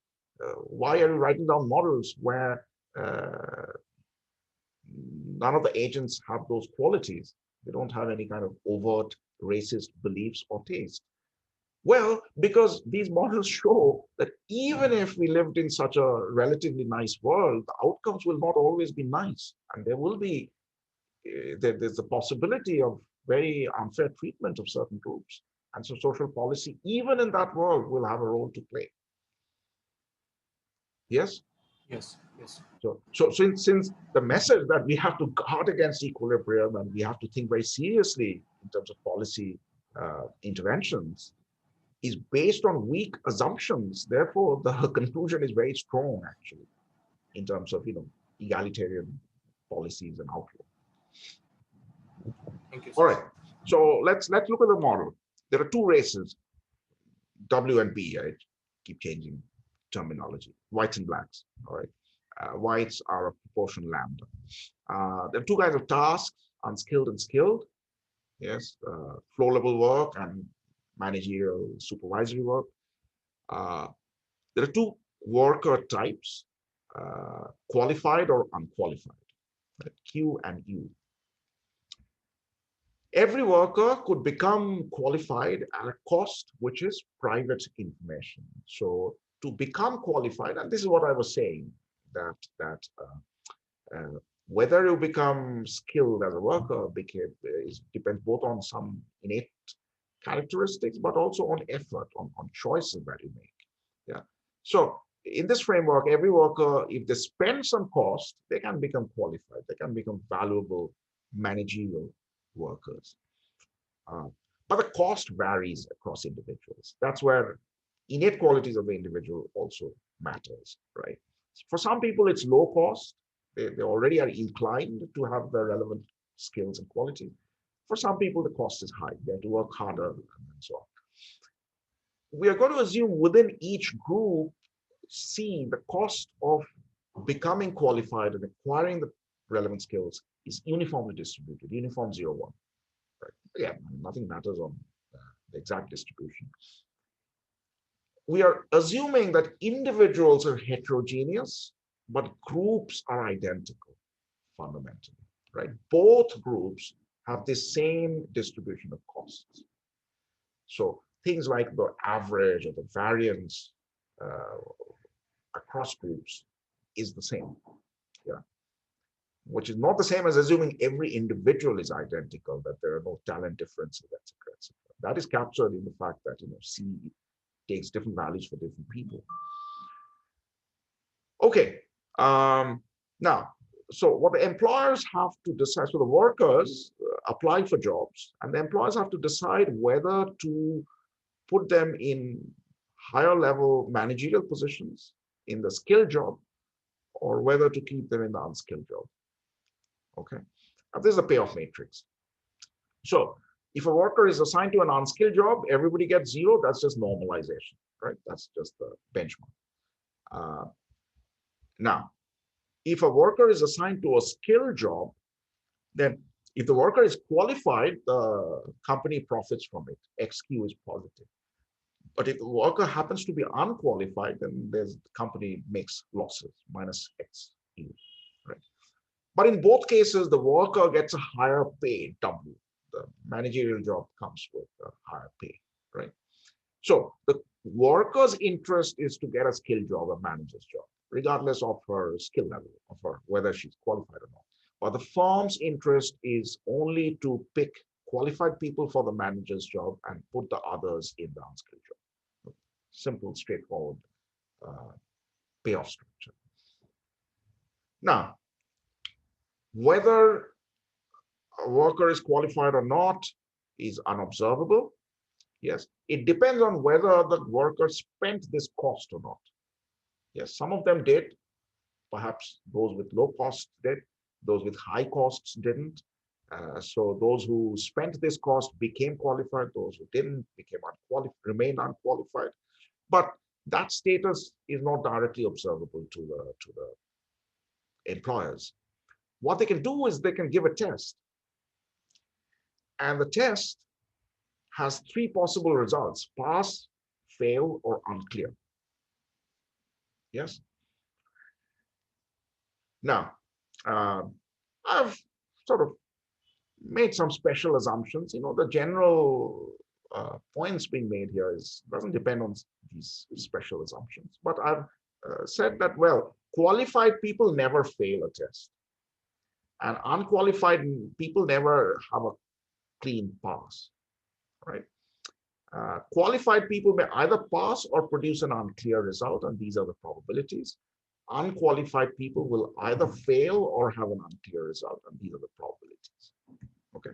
Why are you writing down models where none of the agents have those qualities? They don't have any kind of overt racist beliefs or taste. Well, because these models show that even if we lived in such a relatively nice world, the outcomes will not always be nice. And there will be, there's a possibility of very unfair treatment of certain groups. And so social policy, even in that world, will have a role to play. Yes? Yes, yes. So since the message that we have to guard against equilibrium and we have to think very seriously in terms of policy interventions is based on weak assumptions, therefore the conclusion is very strong actually in terms of egalitarian policies and outlook. Thank you. All right. So let's look at the model. There are two races, W and B. I keep changing terminology. Whites and blacks. All right. Whites are a proportion lambda. There are two kinds of tasks: unskilled and skilled. Yes, floor level work and managerial supervisory work. There are two worker types: qualified or unqualified. Right? Q and U. Every worker could become qualified at a cost which is private information. So to become qualified, and this is what I was saying, that whether you become skilled as a worker depends both on some innate characteristics, but also on effort, on choices that you make. Yeah. So in this framework, every worker, if they spend some cost, they can become qualified. They can become valuable managerial workers. But the cost varies across individuals. That's where innate qualities of the individual also matters, right? For some people, it's low cost. They already are inclined to have the relevant skills and qualities. For some people, the cost is high. They have to work harder and so on. We are going to assume within each group, see the cost of becoming qualified and acquiring the relevant skills is uniformly distributed, uniform 0-1. Right? Again, nothing matters on the exact distribution. We are assuming that individuals are heterogeneous, but groups are identical fundamentally, right? Both groups have the same distribution of costs. So things like the average or the variance across groups is the same, yeah. Which is not the same as assuming every individual is identical, that there are no talent differences, etc., etc. That is captured in the fact that C takes different values for different people. Okay, now, so what the employers have to decide, so the workers apply for jobs, and the employers have to decide whether to put them in higher level managerial positions in the skilled job, or whether to keep them in the unskilled job. Okay, and this is a payoff matrix. So if a worker is assigned to an unskilled job, everybody gets 0. That's just normalization, right? That's just the benchmark. Now, if a worker is assigned to a skilled job, then if the worker is qualified, the company profits from it. XQ is positive. But if the worker happens to be unqualified, then the company makes losses, minus XQ, right? But in both cases, the worker gets a higher pay, W. The managerial job comes with a higher pay, right? So the worker's interest is to get a skilled job, a manager's job, regardless of her skill level, of her, whether she's qualified or not. But the firm's interest is only to pick qualified people for the manager's job and put the others in the unskilled job. Simple, straightforward payoff structure. Now, whether a worker is qualified or not is unobservable. Yes, it depends on whether the worker spent this cost or not. Yes, some of them did. Perhaps those with low costs did. Those with high costs didn't. So those who spent this cost became qualified. Those who didn't became unqualified, remained unqualified. But that status is not directly observable to the employers. What they can do is they can give a test. And the test has 3 possible results: pass, fail, or unclear. Yes. Now, I've sort of made some special assumptions. The general points being made here doesn't depend on these special assumptions. But I've said that, well, qualified people never fail a test. And unqualified people never have a clean pass, right? Qualified people may either pass or produce an unclear result, and these are the probabilities. Unqualified people will either fail or have an unclear result, and these are the probabilities. Okay.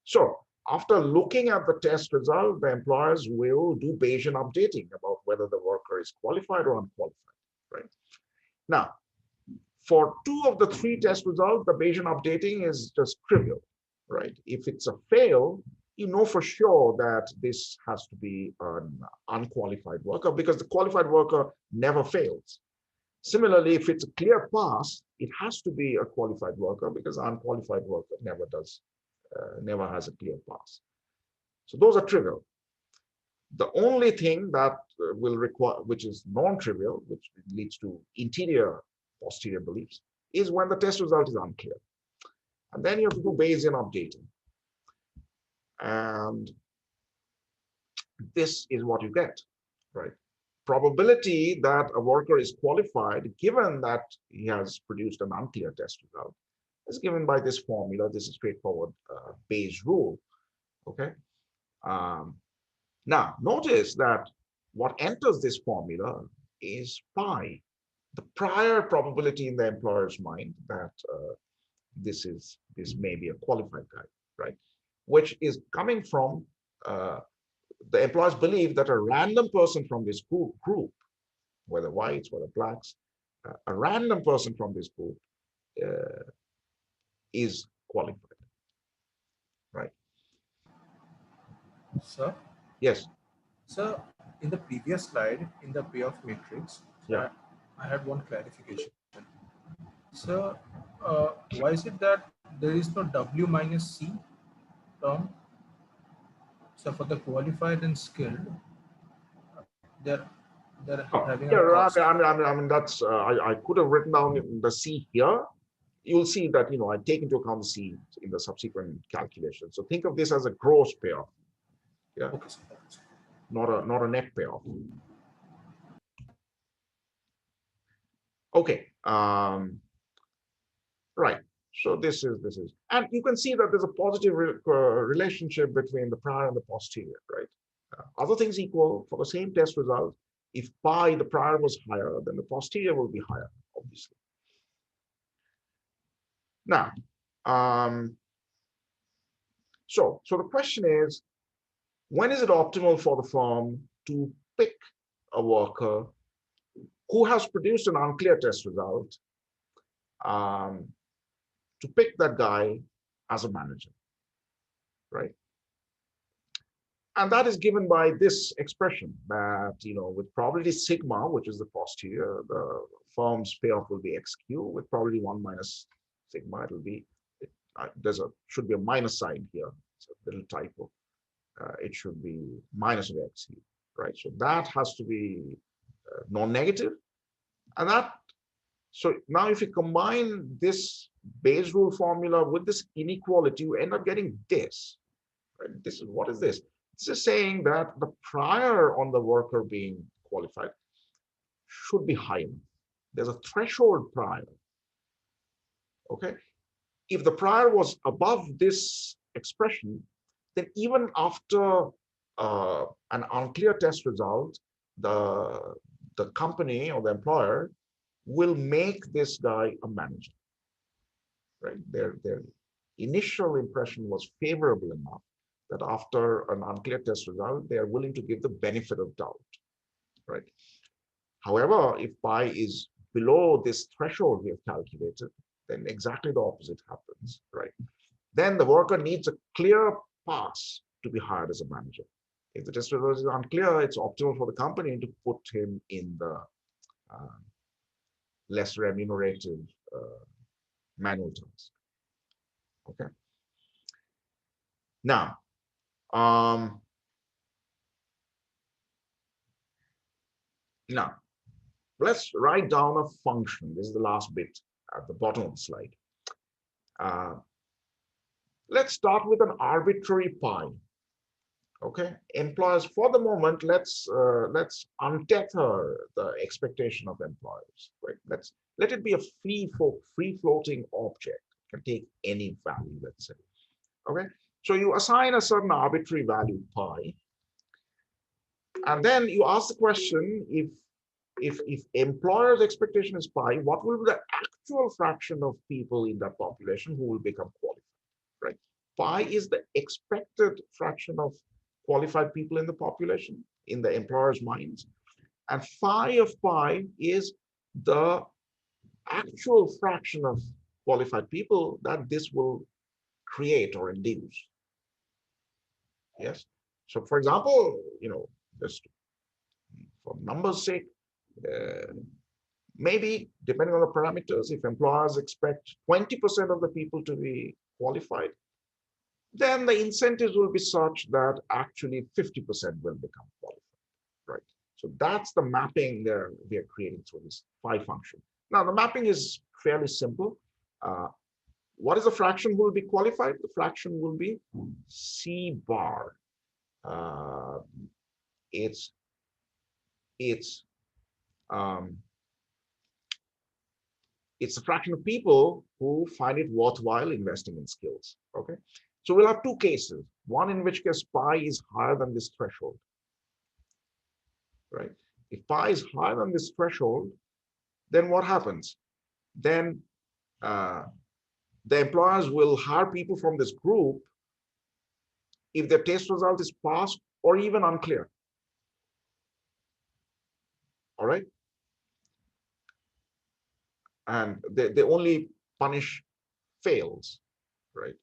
So after looking at the test result, the employers will do Bayesian updating about whether the worker is qualified or unqualified, right? Now, for 2 of the 3 test results, the Bayesian updating is just trivial, right? If it's a fail, you know for sure that this has to be an unqualified worker, because the qualified worker never fails. Similarly, if it's a clear pass, it has to be a qualified worker, because an unqualified worker never has a clear pass. So those are trivial. The only thing that will require, which is non-trivial, which leads to posterior beliefs, is when the test result is unclear. And then you have to do Bayesian updating. And this is what you get, right? Probability that a worker is qualified, given that he has produced an unclear test result, is given by this formula. This is straightforward Bayes rule, okay? Now, notice that what enters this formula is pi, the prior probability in the employer's mind that this may be a qualified guy, right? Which is coming from the employers believe that a random person from this group, whether whites, whether blacks, a random person from this group is qualified. right? Sir, Yes. sir, in the previous slide, in the payoff matrix, Yeah. I had one clarification. So, why is it that there is no W minus C term? So for the qualified and skilled, they're they're Oh, having a yeah. cost. I mean that's I could have written down the C here. You'll see that I take into account the C in the subsequent calculation. So think of this as a gross payoff, yeah, Okay, sir. Okay, sir. not a net payoff. Okay. Right. So this is, and you can see that there's a positive relationship between the prior and the posterior, right? Other things equal for the same test result, if pi, the prior was higher, then the posterior will be higher, obviously. Now, so the question is, when is it optimal for the firm to pick a worker who has produced an unclear test result, to pick that guy as a manager, right? And that is given by this expression that, with probability sigma, which is the posterior, the firm's payoff will be xq. With probability 1 minus sigma, it'll be, should be a minus sign here. It's a little typo. It should be minus of xq, right? So that has to be non-negative. And so now if you combine this Bayes rule formula with this inequality, you end up getting this, right? What is this? This is saying that the prior on the worker being qualified should be high enough. There's a threshold prior. Okay. If the prior was above this expression, then even after an unclear test result, the company or the employer will make this guy a manager. Right? Their initial impression was favorable enough that after an unclear test result, they are willing to give the benefit of doubt, right? However, if pi is below this threshold we have calculated, then exactly the opposite happens, right? Then the worker needs a clear pass to be hired as a manager. If the test result is unclear, it's optimal for the company to put him in the less remunerative manual task. Okay. Now, let's write down a function. This is the last bit at the bottom of the slide. Let's start with an arbitrary pi. Okay, employers, for the moment, let's untether the expectation of employers. Right? Let it be a free floating object. It can take any value, let's say. Okay, so you assign a certain arbitrary value pi, and then you ask the question, if employer's expectation is pi, what will be the actual fraction of people in that population who will become qualified, right? Pi is the expected fraction of qualified people in the population, in the employer's minds. And phi of pi is the actual fraction of qualified people that this will create or induce. Yes. So for example, just for numbers' sake, maybe depending on the parameters, if employers expect 20% of the people to be qualified, then the incentives will be such that actually 50% will become qualified, right? So that's the mapping there we are creating through this phi function. Now the mapping is fairly simple. What is the fraction who will be qualified? The fraction will be C bar. It's a fraction of people who find it worthwhile investing in skills. Okay, so we'll have two cases. One in which case pi is higher than this threshold, right? If pi is higher than this threshold, then what happens? Then the employers will hire people from this group if their test result is passed or even unclear. All right. And they only punish fails, right?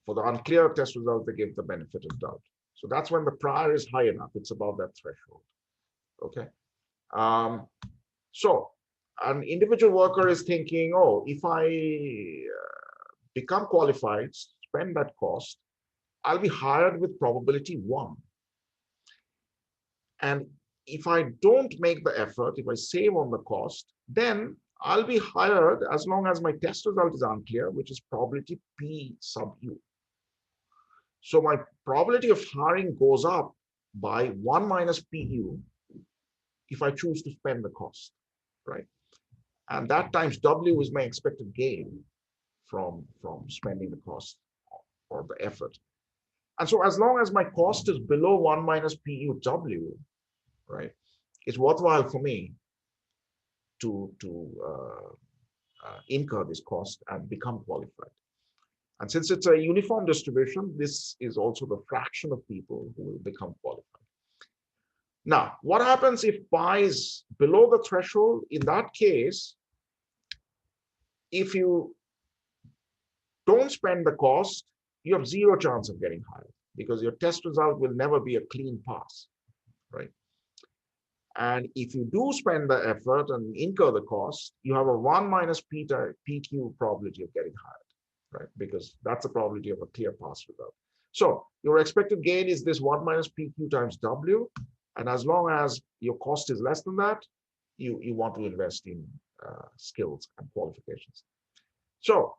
For the unclear test result, they give the benefit of doubt. So that's when the prior is high enough. It's above that threshold. Okay. So an individual worker is thinking, oh, if I become qualified, spend that cost, I'll be hired with probability 1. And if I don't make the effort, if I save on the cost, then I'll be hired as long as my test result is unclear, which is probability P sub U. So my probability of hiring goes up by 1 minus PU if I choose to spend the cost, right? And that times W is my expected gain from spending the cost or the effort. And so as long as my cost is below 1 minus PU W, right, it's worthwhile for me to incur this cost and become qualified. And since it's a uniform distribution, this is also the fraction of people who will become qualified. Now, what happens if pi is below the threshold? In that case, if you don't spend the cost, you have 0 chance of getting hired because your test result will never be a clean pass, right? And if you do spend the effort and incur the cost, you have a 1 minus PQ probability of getting hired, right? Because that's the probability of a clear pass result. So your expected gain is this 1 minus PQ times W. And as long as your cost is less than that, you want to invest in skills and qualifications. So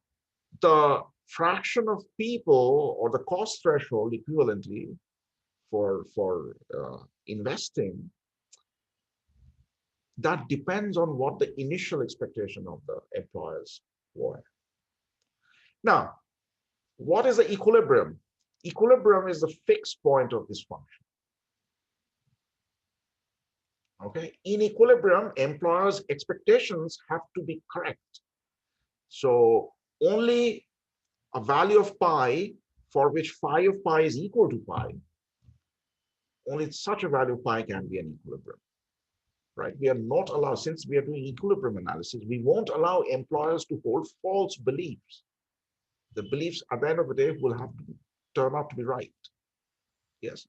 the fraction of people or the cost threshold equivalently for investing, that depends on what the initial expectation of the employers were. Now, what is the equilibrium? Equilibrium is the fixed point of this function. Okay, in equilibrium, employers' expectations have to be correct. So only a value of pi for which phi of pi is equal to pi, only such a value of pi can be an equilibrium, right? We are not allowed, since we are doing equilibrium analysis, we won't allow employers to hold false beliefs. The beliefs at the end of the day will have to turn out to be right. Yes.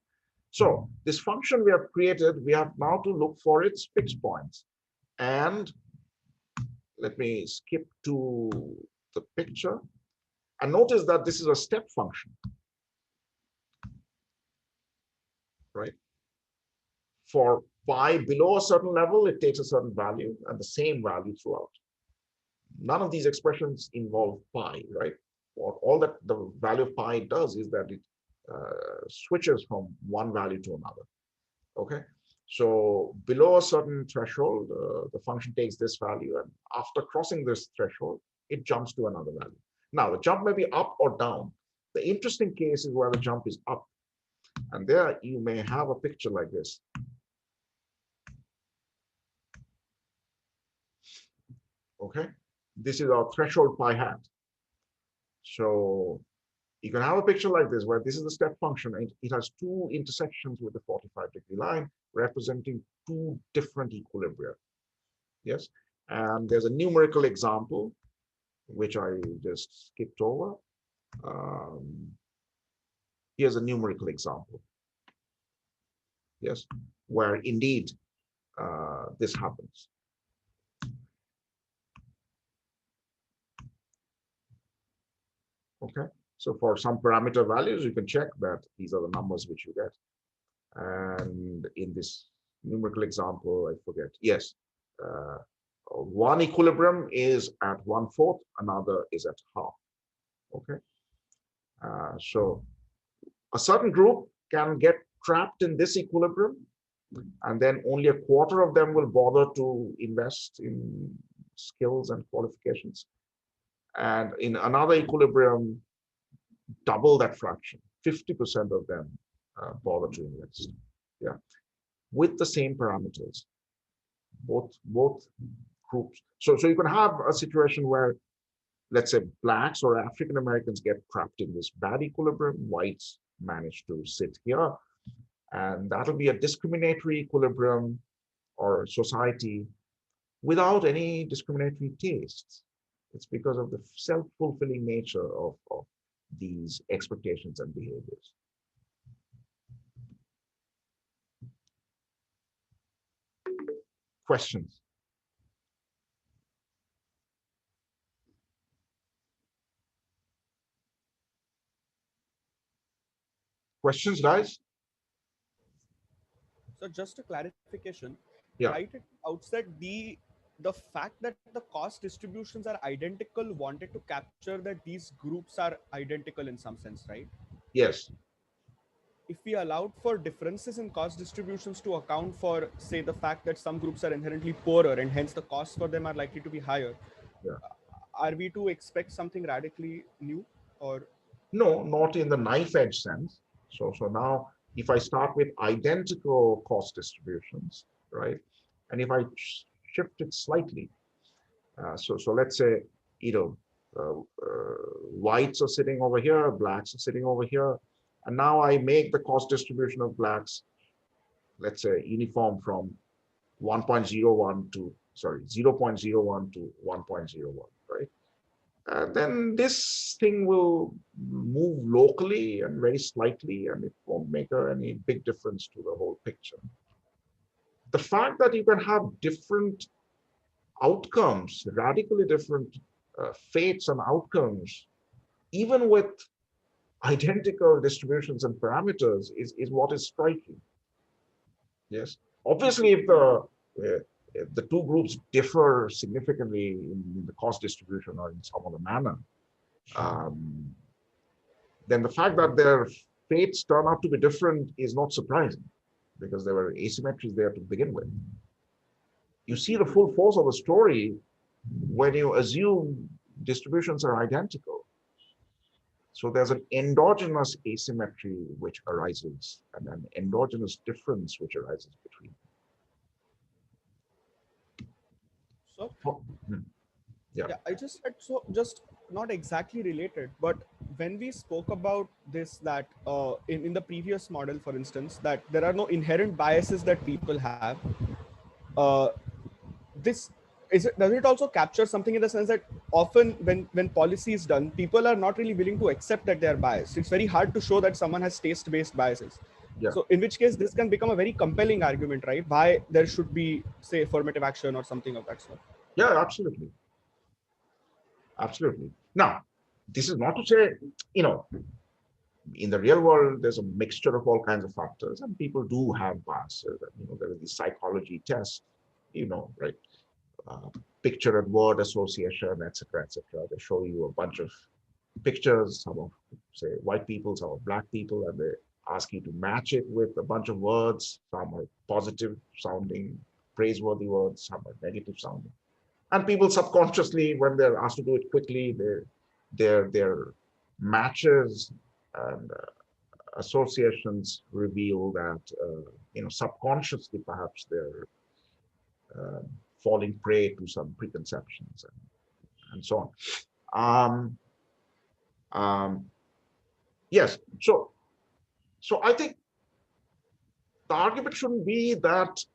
So this function we have created, we have now to look for its fixed points. And let me skip to the picture. And notice that this is a step function, right? For pi below a certain level, it takes a certain value and the same value throughout. None of these expressions involve pi, right? All that the value of pi does is that it switches from one value to another. Okay, so below a certain threshold, the function takes this value, and after crossing this threshold, it jumps to another value. Now, the jump may be up or down. The interesting case is where the jump is up, and there you may have a picture like this. Okay, this is our threshold pi hat. So you can have a picture like this, where this is the step function, and it has 2 intersections with the 45-degree line, representing 2 different equilibria. Yes, and there's a numerical example, which I just skipped over. Here's a numerical example. Yes, where indeed this happens. Okay. So for some parameter values, you can check that these are the numbers which you get. And in this numerical example, I forget. Yes, one equilibrium is at 1/4, another is at half. Okay. So a certain group can get trapped in this equilibrium, and then only 1/4 of them will bother to invest in skills and qualifications. And in another equilibrium, double that fraction, 50% of them bother to invest. Yeah, with the same parameters, both groups. So you can have a situation where, let's say, blacks or African Americans get trapped in this bad equilibrium, whites manage to sit here, and that'll be a discriminatory equilibrium or society without any discriminatory tastes. It's because of the self-fulfilling nature of these expectations and behaviors. Questions? Questions, guys? So just a clarification, Yeah. right at the outset, the fact that the cost distributions are identical wanted to capture that these groups are identical in some sense, right? Yes. If we allowed for differences in cost distributions to account for, say, the fact that some groups are inherently poorer and hence the costs for them are likely to be higher, Yeah. are we to expect something radically new? Or No, not in the knife edge sense. So now if I start with identical cost distributions, right? And if I shift it slightly, so let's say, you know, whites are sitting over here, blacks are sitting over here. And now I make the cost distribution of blacks, let's say, uniform from 1.01 to, sorry, 0.01 to 1.01, right? Then this thing will move locally and very slightly, and it won't make any big difference to the whole picture. The fact that you can have different outcomes, radically different fates and outcomes, even with identical distributions and parameters, is what is striking. Yes, obviously, if the two groups differ significantly in the cost distribution or in some other manner, then the fact that their fates turn out to be different is not surprising, because there were asymmetries there to begin with. You see the full force of the story when you assume distributions are identical. So there's an endogenous asymmetry which arises, and an endogenous difference which arises between. so? Yeah. Yeah, I just said, so just not exactly related, but when we spoke about this, that in the previous model, for instance, that there are no inherent biases that people have, this does it also capture something in the sense that often when policy is done, people are not really willing to accept that they are biased. It's very hard to show that someone has taste-based biases. Yeah. So in which case this can become a very compelling argument, right? Why there should be, say, affirmative action or something of that sort. Yeah, absolutely. Absolutely. Now, this is not to say, you know, in the real world, there's a mixture of all kinds of factors, and people do have biases. You know, there is the psychology test, you know, right? Picture and word association, etc., etc. They show you a bunch of pictures, some of, say, white people, some of black people, and they ask you to match it with a bunch of words. Some are positive sounding, praiseworthy words, some are negative sounding. And people subconsciously, when they're asked to do it quickly, their matches and associations reveal that, you know, subconsciously perhaps they're falling prey to some preconceptions and so on. Yes, so I think the argument shouldn't be that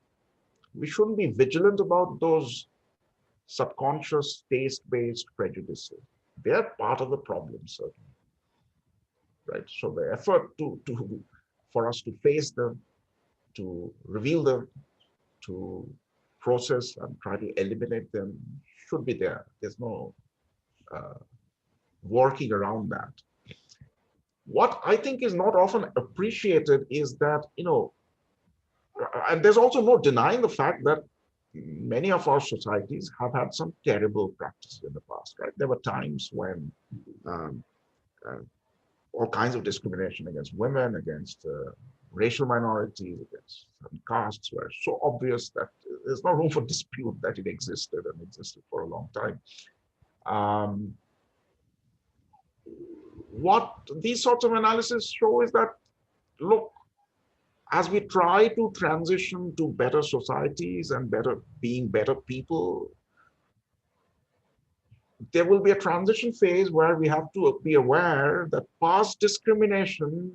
we shouldn't be vigilant about those subconscious taste-based prejudices. They're part of the problem, certainly, right? So the effort for us to face them, to reveal them, to process and try to eliminate them should be there. There's no working around that. What I think is not often appreciated is that, you know, and there's also no denying the fact that many of our societies have had some terrible practices in the past, right? There were times when all kinds of discrimination against women, against racial minorities, against certain castes were so obvious that there's no room for dispute that it existed and existed for a long time. What these sorts of analysis show is that, look, as we try to transition to better societies and being better people, there will be a transition phase where we have to be aware that past discrimination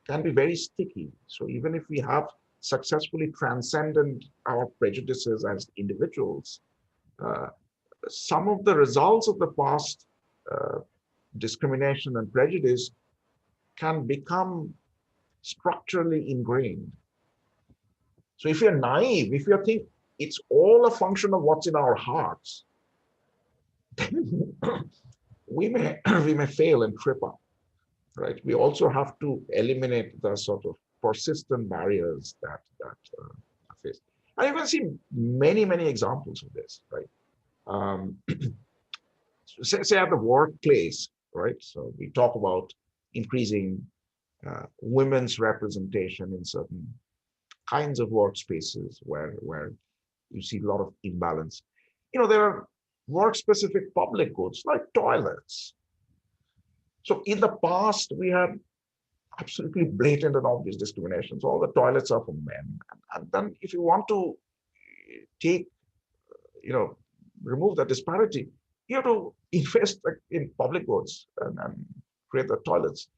can be very sticky. So even if we have successfully transcended our prejudices as individuals, some of the results of the past discrimination and prejudice can become structurally ingrained. So if you're naive, if you think it's all a function of what's in our hearts, then we may fail and trip up, right? We also have to eliminate the sort of persistent barriers that are faced. And you can see many examples of this, right? Say at the workplace, right? So we talk about increasing women's representation in certain kinds of workspaces where you see a lot of imbalance. There are work-specific public goods like toilets. So in the past, we had absolutely blatant and obvious discriminations. All the toilets are for men. And then if you want to take, remove that disparity, you have to invest in public goods and create the toilets.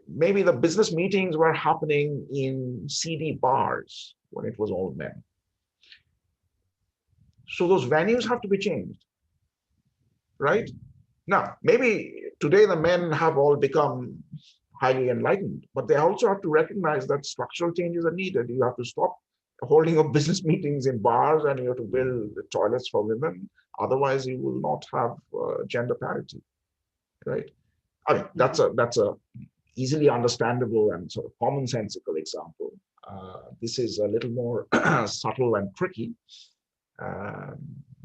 Maybe the business meetings were happening in CD bars when it was all men. So those venues have to be changed, right? Now, maybe today the men have all become highly enlightened, but they also have to recognize that structural changes are needed. You have to stop holding up business meetings in bars, and you have to build toilets for women. Otherwise, you will not have gender parity, right? I mean, that's a easily understandable and sort of commonsensical example. This is a little more subtle and tricky.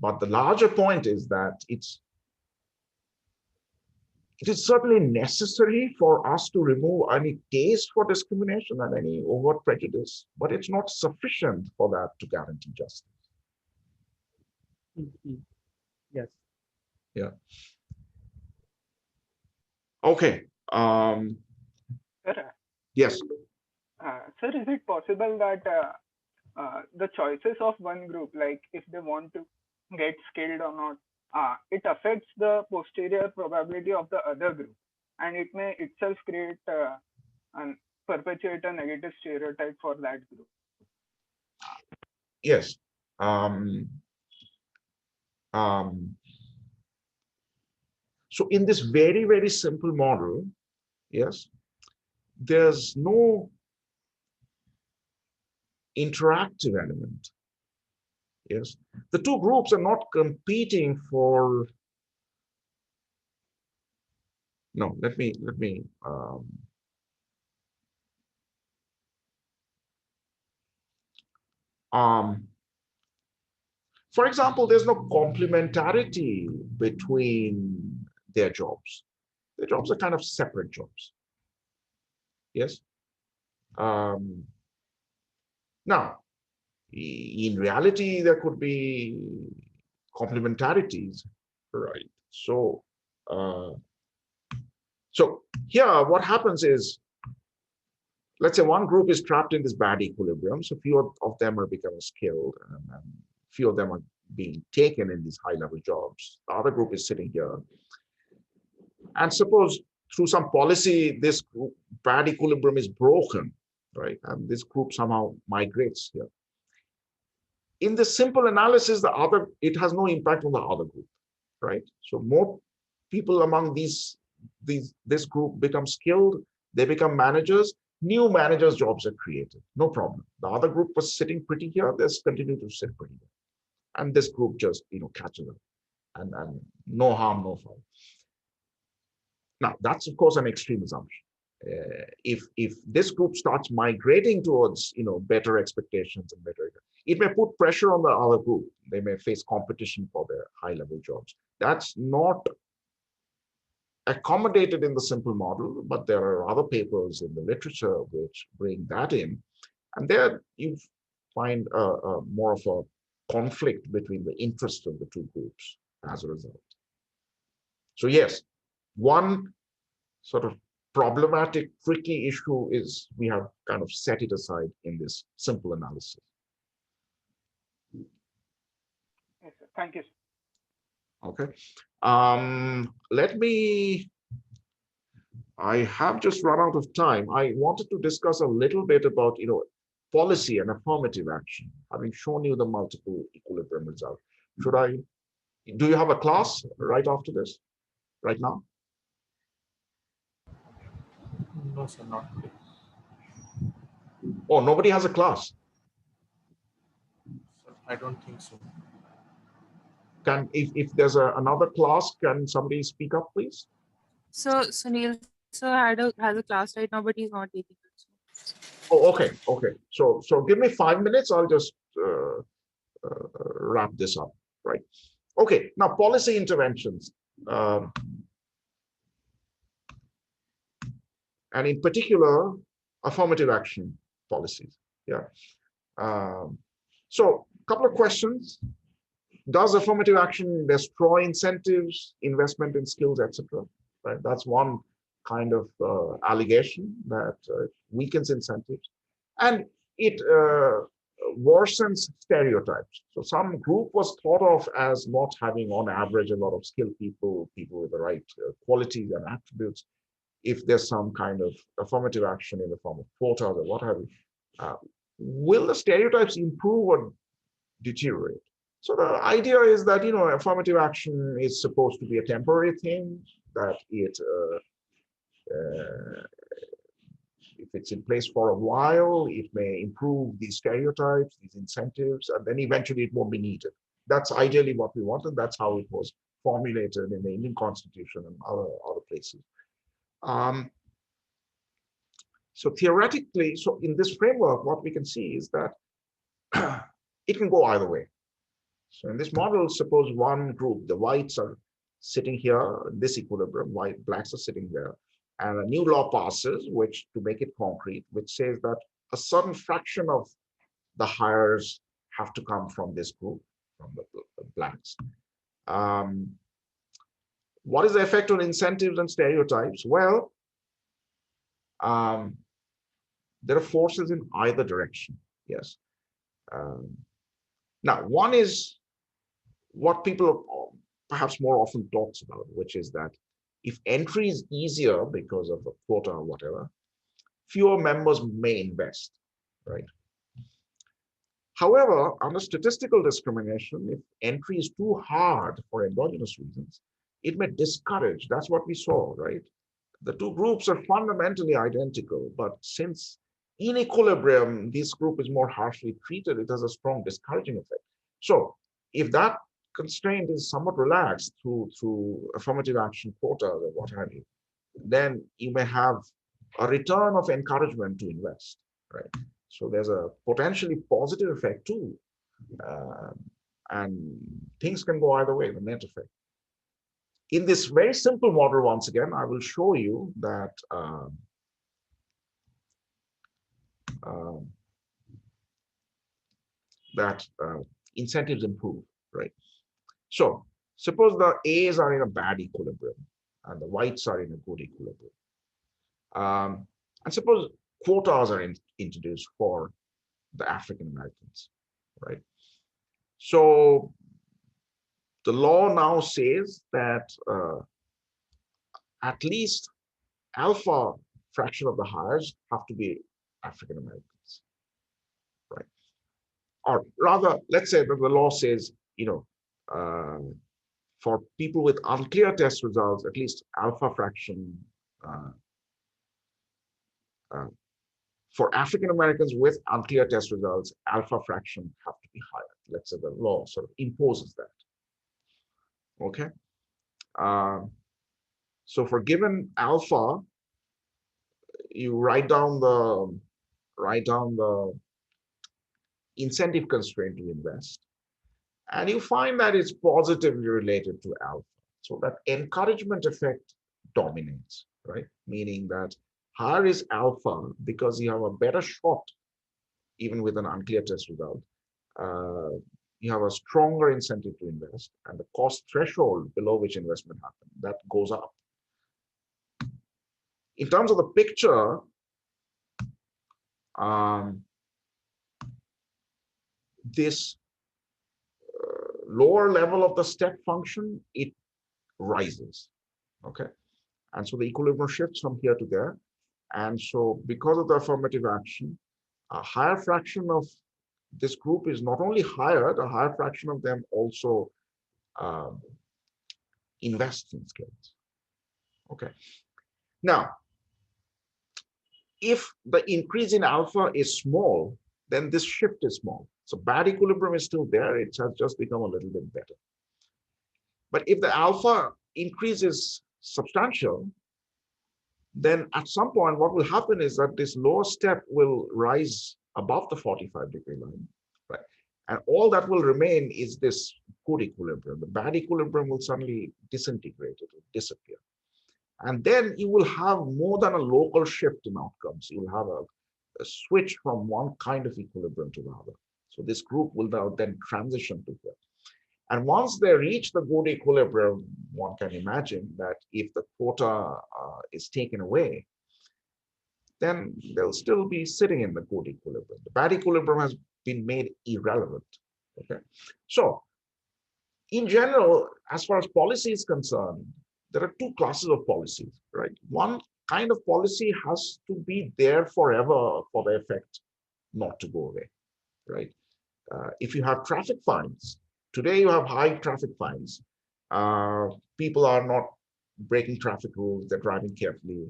But the larger point is that it is certainly necessary for us to remove any taste for discrimination and any overt prejudice, but it's not sufficient for that to guarantee justice. Yes. Yeah. Okay. Sir, Yes. sir, is it possible that the choices of one group, like if they want to get skilled or not, it affects the posterior probability of the other group, and it may itself create and perpetuate a negative stereotype for that group? Yes. So in this very simple model, yes, there's no interactive element. Yes, the two groups are not competing for. No, let me. For example, there's no complementarity between their jobs. Their jobs are kind of separate jobs. Yes. Now, in reality, there could be complementarities, right? So, so here, what happens is, let's say one group is trapped in this bad equilibrium. So few of them are becoming skilled, and few of them are being taken in these high-level jobs. The other group is sitting here. And suppose through some policy, this bad equilibrium is broken, right? And this group somehow migrates here. In the simple analysis, it has no impact on the other group, right? So more people among this group become skilled, they become managers, new managers' jobs are created, no problem. The other group was sitting pretty here, they continue to sit pretty here. And this group just, catches up, and no harm, no foul. Now, that's of course an extreme assumption. If this group starts migrating towards, better expectations and better, it may put pressure on the other group. They may face competition for their high-level jobs. That's not accommodated in the simple model, but there are other papers in the literature which bring that in. And there you find more of a conflict between the interests of the two groups as a result. So yes, one sort of problematic, tricky issue is we have kind of set it aside in this simple analysis. Yes, sir. Thank you, sir. Okay. I have just run out of time. I wanted to discuss a little bit about, policy and affirmative action, having shown you the multiple equilibrium results. Should I Do you have a class right after this, right now? No, sir, not today. Oh, nobody has a class. Sir, I don't think so. If there's another class, can somebody speak up, please? So Sunil sir has a class right now, but he's not taking it. Oh, okay, okay. So give me 5 minutes. I'll just wrap this up, right? Okay. Now, policy interventions, and in particular, affirmative action policies. Yeah. So, a couple of questions. Does affirmative action destroy incentives, investment in skills, etc.? Right. That's one kind of allegation that weakens incentives, and it worsens stereotypes. So some group was thought of as not having, on average, a lot of skilled people, people with the right qualities and attributes. If there's some kind of affirmative action in the form of quotas or what have you, will the stereotypes improve or deteriorate? So the idea is that, you know, affirmative action is supposed to be a temporary thing, that if it's in place for a while, it may improve these stereotypes, these incentives, and then eventually it won't be needed. That's ideally what we want, and that's how it was formulated in the Indian Constitution and other places. So theoretically, so in this framework, what we can see is that it can go either way. So in this model, suppose one group, the whites are sitting here, this equilibrium, blacks are sitting there, and a new law passes, which, to make it concrete, which says that a certain fraction of the hires have to come from this group, from the blacks. What is the effect on incentives and stereotypes? Well, there are forces in either direction, yes. Now, one is what people perhaps more often talks about, which is that if entry is easier because of a quota or whatever, fewer members may invest, right? However, under statistical discrimination, if entry is too hard for endogenous reasons, it may discourage. That's what we saw, right? The two groups are fundamentally identical, but since in equilibrium, this group is more harshly treated, it has a strong discouraging effect. So if that constraint is somewhat relaxed through affirmative action quotas or what have you, then you may have a return of encouragement to invest, right? So there's a potentially positive effect too. And things can go either way, the net effect. In this very simple model, once again, I will show you that incentives improve, right? So suppose the A's are in a bad equilibrium and the whites are in a good equilibrium. And suppose quotas are introduced for the African Americans, right? So the law now says that at least alpha fraction of the hires have to be African Americans, right? Or rather, let's say that the law says, you know, for people with unclear test results, at least alpha fraction for African Americans with unclear test results, alpha fraction have to be higher. Let's say the law sort of imposes that. Okay. So for given alpha, you write down the incentive constraint to invest, and you find that it's positively related to alpha. So that encouragement effect dominates, right? Meaning that higher is alpha because you have a better shot, even with an unclear test result. You have a stronger incentive to invest, and the cost threshold below which investment happens, that goes up. In terms of the picture, this lower level of the step function, it rises, okay? And so the equilibrium shifts from here to there. And so because of the affirmative action, a higher fraction of this group is not only hired, a higher fraction of them also um, invest in skills. Okay. Now, if the increase in alpha is small, then this shift is small. So bad equilibrium is still there. It has just become a little bit better. But if the alpha increase is substantial, then at some point, what will happen is that this lower step will rise above the 45-degree line, right? And all that will remain is this good equilibrium. The bad equilibrium will suddenly disintegrate, it will disappear. And then you will have more than a local shift in outcomes. You'll have a switch from one kind of equilibrium to the other. So this group will now then transition to here. And once they reach the good equilibrium, one can imagine that if the quota is taken away, then they'll still be sitting in the good equilibrium. The bad equilibrium has been made irrelevant. Okay. So in general, as far as policy is concerned, there are two classes of policies, right? One kind of policy has to be there forever for the effect not to go away, right? If you have traffic fines, today you have high traffic fines. People are not breaking traffic rules, they're driving carefully.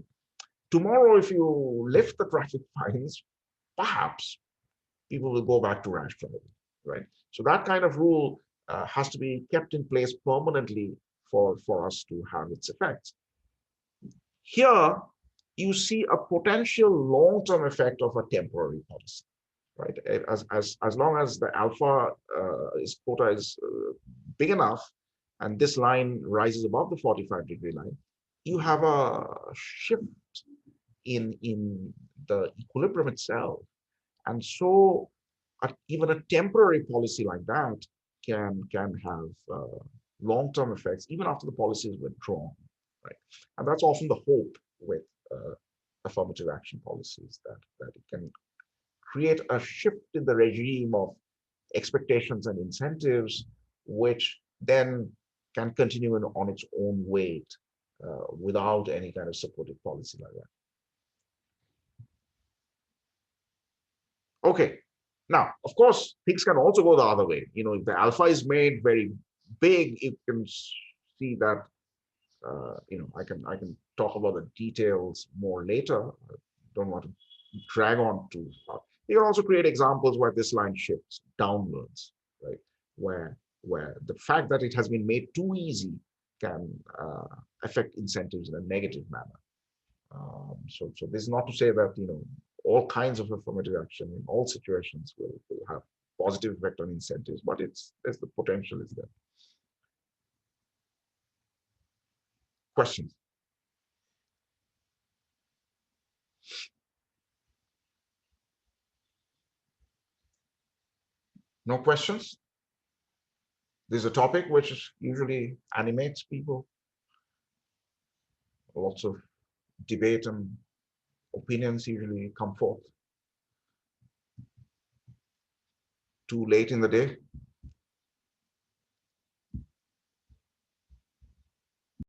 Tomorrow, if you lift the traffic fines, perhaps people will go back to rash driving, right? So that kind of rule has to be kept in place permanently for us to have its effects. Here, you see a potential long-term effect of a temporary policy, right? As long as the alpha quota is big enough, and this line rises above the 45-degree line, you have a shift in the equilibrium itself. And so even a temporary policy like that can have long-term effects even after the policy is withdrawn, right? And that's often the hope with affirmative action policies, that it can create a shift in the regime of expectations and incentives, which then can continue on its own weight without any kind of supportive policy like that. Okay, now, of course, things can also go the other way. You know, if the alpha is made very big, you can see that, you know, I can talk about the details more later. I don't want to drag on too far. You can also create examples where this line shifts downwards, right? Where the fact that it has been made too easy can affect incentives in a negative manner. So this is not to say that, you know, all kinds of affirmative action in all situations will have positive effect on incentives, but there's the potential is there. Questions? No questions? This is a topic which usually animates people. Lots of debate and opinions usually come forth. Too late in the day.